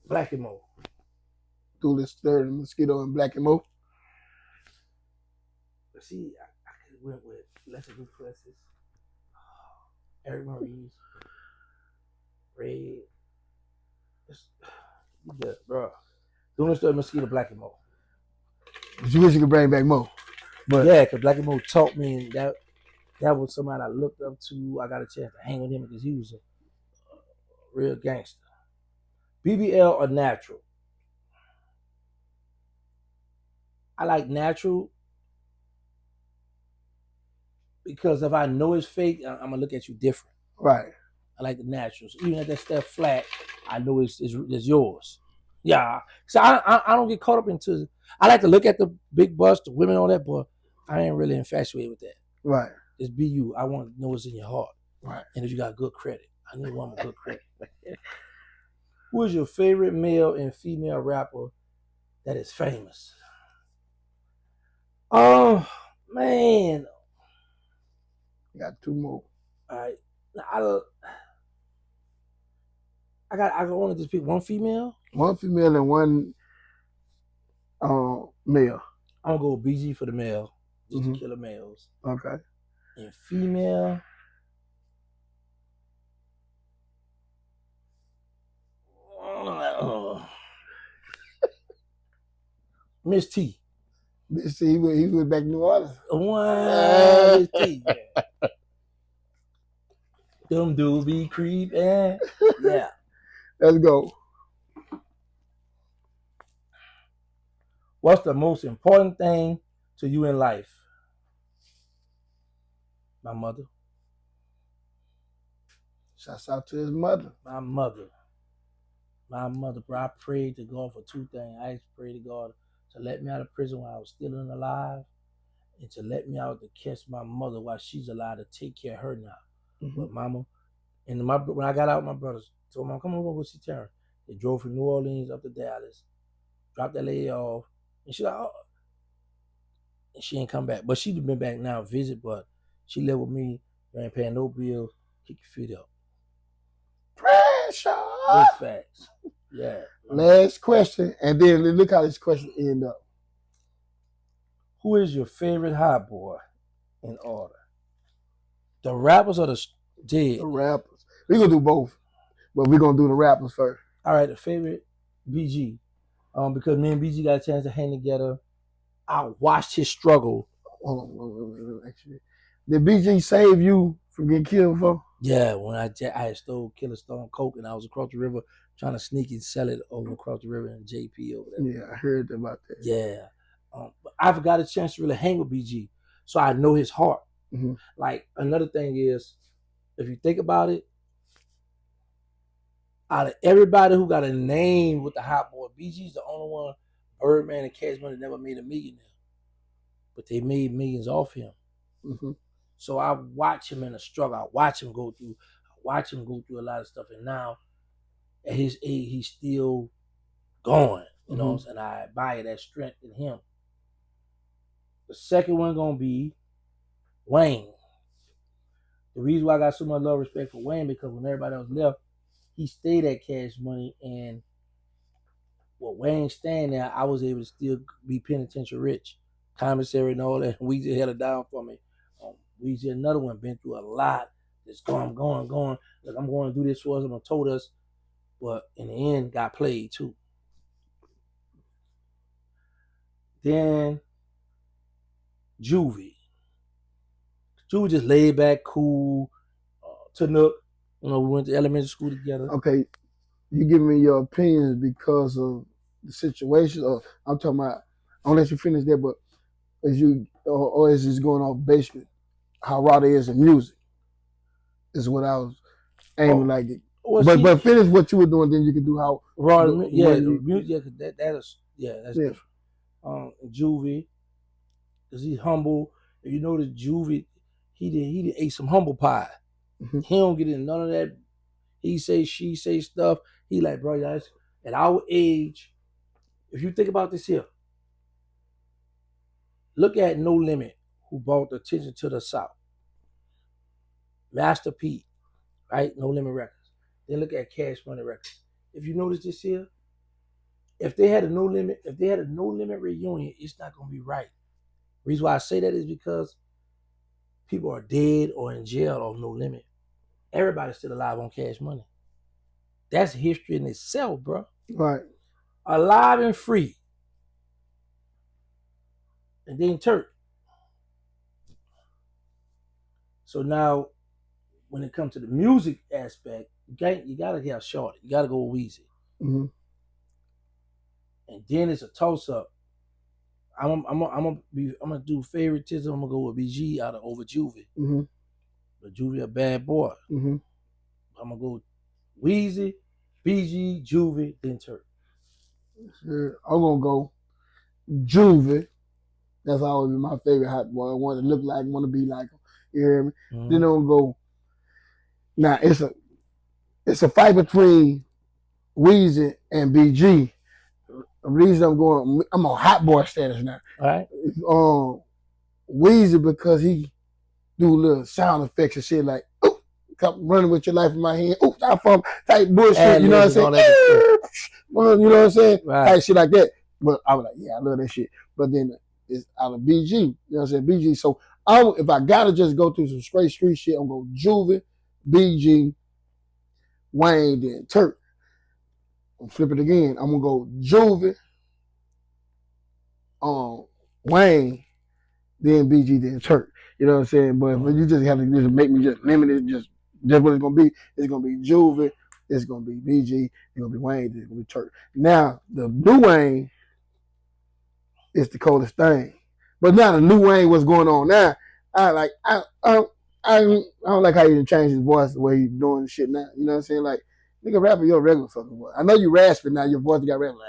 Black and Mo. Do this third Mosquito and Black and Mo. See, I could have went with Lesser Duplessis, Eric Maurice, Red. You good, bro. Doing the story of Mosquito, Black and Mo. But you wish you could bring back Mo. But yeah, because Black and Mo taught me, and that was somebody I looked up to. I got a chance to hang with him because he was a real gangster. BBL or natural? I like natural because if I know it's fake, I'm gonna look at you different. Right. I like the naturals. Even if that stuff flat, I know it's yours. Yeah. So I don't get caught up into. I like to look at the big bust, the women, all that, but I ain't really infatuated with that. Right. Just be you. I want to know what's in your heart. Right. And if you got good credit, I need one with good credit. Who is your favorite male and female rapper that is famous? Oh man. Got two more. All right. I want to just pick one female. One female and one male. I'm gonna go with BG for the male, just to kill the males. Okay. And female. Miss T. Miss T, he went back to New Orleans. Wow, Miss T. Yeah. Them dudes be creeping. Yeah. Let's go. What's the most important thing to you in life? My mother. Shouts out to his mother. My mother. My mother, bro. I prayed to God for two things. I prayed to God to let me out of prison while I was still alive, and to let me out to catch my mother while she's alive to take care of her now. But mama, and when I got out, my brothers told me, come on, we'll go see Terrence. They drove from New Orleans up to Dallas, dropped that lady off, and she like, oh, and she ain't come back. But she'd been back now visit, but she lived with me, ain't paying no bills, kick your feet up. Pressure. Big facts. Yeah. Last question, and then look how this question end up. Who is your favorite hot boy in order? The rappers or the dead? The rappers. We're gonna do both, but we're gonna do the rappers first. All right, the favorite BG. Because me and BG got a chance to hang together. I watched his struggle. Hold on, actually. Did BG save you from getting killed before? Yeah, when I stole Killer Stone Coke and I was across the river trying to sneak and sell it over across the river in JP over there. Yeah, I heard about that. Yeah. But I got a chance to really hang with BG, so I know his heart. Like, another thing is, if you think about it, out of everybody who got a name with the hot boy, BG's the only one, Birdman and Cash Money never made a millionaire. But they made millions off him. So I watch him in a struggle. I watch him go through a lot of stuff. And now, at his age, he's still going. You know what I'm saying? I admire that strength in him. The second one gonna be Wayne. The reason why I got so much love and respect for Wayne, because when everybody else left, he stayed at Cash Money, and with Wayne staying there, I was able to still be penitentiary rich, commissary and all that. Weezy held it down for me. Weezy, another one, been through a lot. Just going. Look, I'm going to do this for us. I'm going to told us, but in the end, got played too. Then Juvie. Juvie just laid back, cool. Tanook, we went to elementary school together. Okay, you give me your opinions because of the situation, or I'm talking about, I'll let you finish that, but is you, or is this going off basically how Roddy is in music? Is what I was aiming like it. Well, but finish what you were doing, then you can do how Roddy, music, that's different. Juvie, because he's humble. If you notice, Juvie, he ate some humble pie. He don't get in none of that. He say, she say stuff. He like, bro, guys, at our age, if you think about this here, look at No Limit, who brought the attention to the South. Master P, right? No Limit Records. Then look at Cash Money Records. If you notice this here, if they had a No Limit reunion, it's not gonna be right. The reason why I say that is because people are dead or in jail on No Limit. Everybody's still alive on Cash Money. That's history in itself, bro. Right. Alive and free. And then Turk. So now, when it comes to the music aspect, you gotta have Shorty. You gotta go with Weezy. Mm-hmm. And then it's a toss up. I'm gonna do favoritism. I'm gonna go with BG out of over Juvie. Mm-hmm. But Juvie a bad boy. Mm-hmm. I'm gonna go Weezy, BG, Juvie, then Turk. Sure. I'm gonna go Juvie. That's always been my favorite hot boy. I want to look like, want to be like him. You hear me? Mm-hmm. Then I'm gonna go. Now it's a fight between Weezy and BG. The reason I'm on hot boy status now. All right. Weezy because he do little sound effects and shit like, ooh, come running with your life in my hand, ooh, stop from type bullshit, you know what I'm saying? You know what I'm saying? Right. Type shit like that. But I was like, yeah, I love that shit. But then it's out of BG, you know what I'm saying? BG. So if I gotta just go through some straight street shit, I'm gonna go Juvie, BG, Wayne, then Turk. I'm flip it again. I'm gonna go Juvie, Wayne, then BG, then Turk. You know what I'm saying? But if you just have to just make me just limit it, just what it's gonna be. It's gonna be Juvie, it's gonna be BG, it's gonna be Wayne, it's gonna be Turk. Now the new Wayne is the coldest thing. But now the new Wayne, what's going on now? I don't like how you change his voice the way he's doing shit now. You know what I'm saying? Like, nigga rapper, you're a regular fucking voice. I know you rasping now, your voice got regular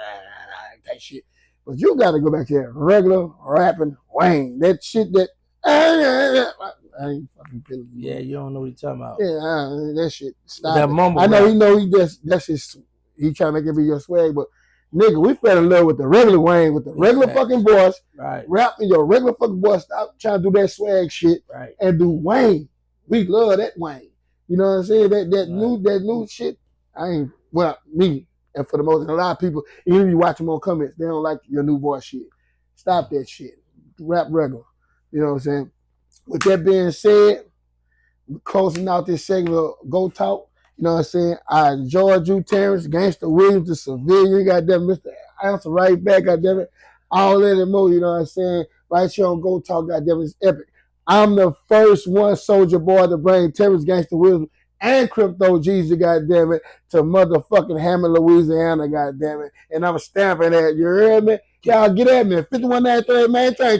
that shit. But you gotta go back to that regular rapping Wayne. That shit that I ain't fucking feeling. Yeah, you don't know what he's talking about. Yeah, that shit. Stop that it. mumble I know rap. he know that's his. He trying to make it be your swag, but nigga, we fell in love with the regular Wayne with the regular fucking voice. Right. Rap in your regular fucking voice. Stop trying to do that swag shit. Right. And do Wayne. We love that Wayne. You know what I'm saying? That new shit. Me. And for the most, and a lot of people, even if you watch them on comments, they don't like your new voice shit. Stop that shit. Rap regular. You know what I'm saying? With that being said, we're closing out this segment of Go Talk. You know what I'm saying? I enjoyed you, Terrence, Gangsta Williams, the civilian, goddamn Mr. Answer right back, goddamn it. All that and more, you know what I'm saying? Right here on Go Talk, goddamn it, it's epic. I'm the first one soldier boy to bring Terrence, Gangsta Williams, and Crypto Jesus, goddamn it, to motherfucking Hammond, Louisiana, goddamn it. And I'm stamping that, you hear me? Y'all get at me. 5193 main train.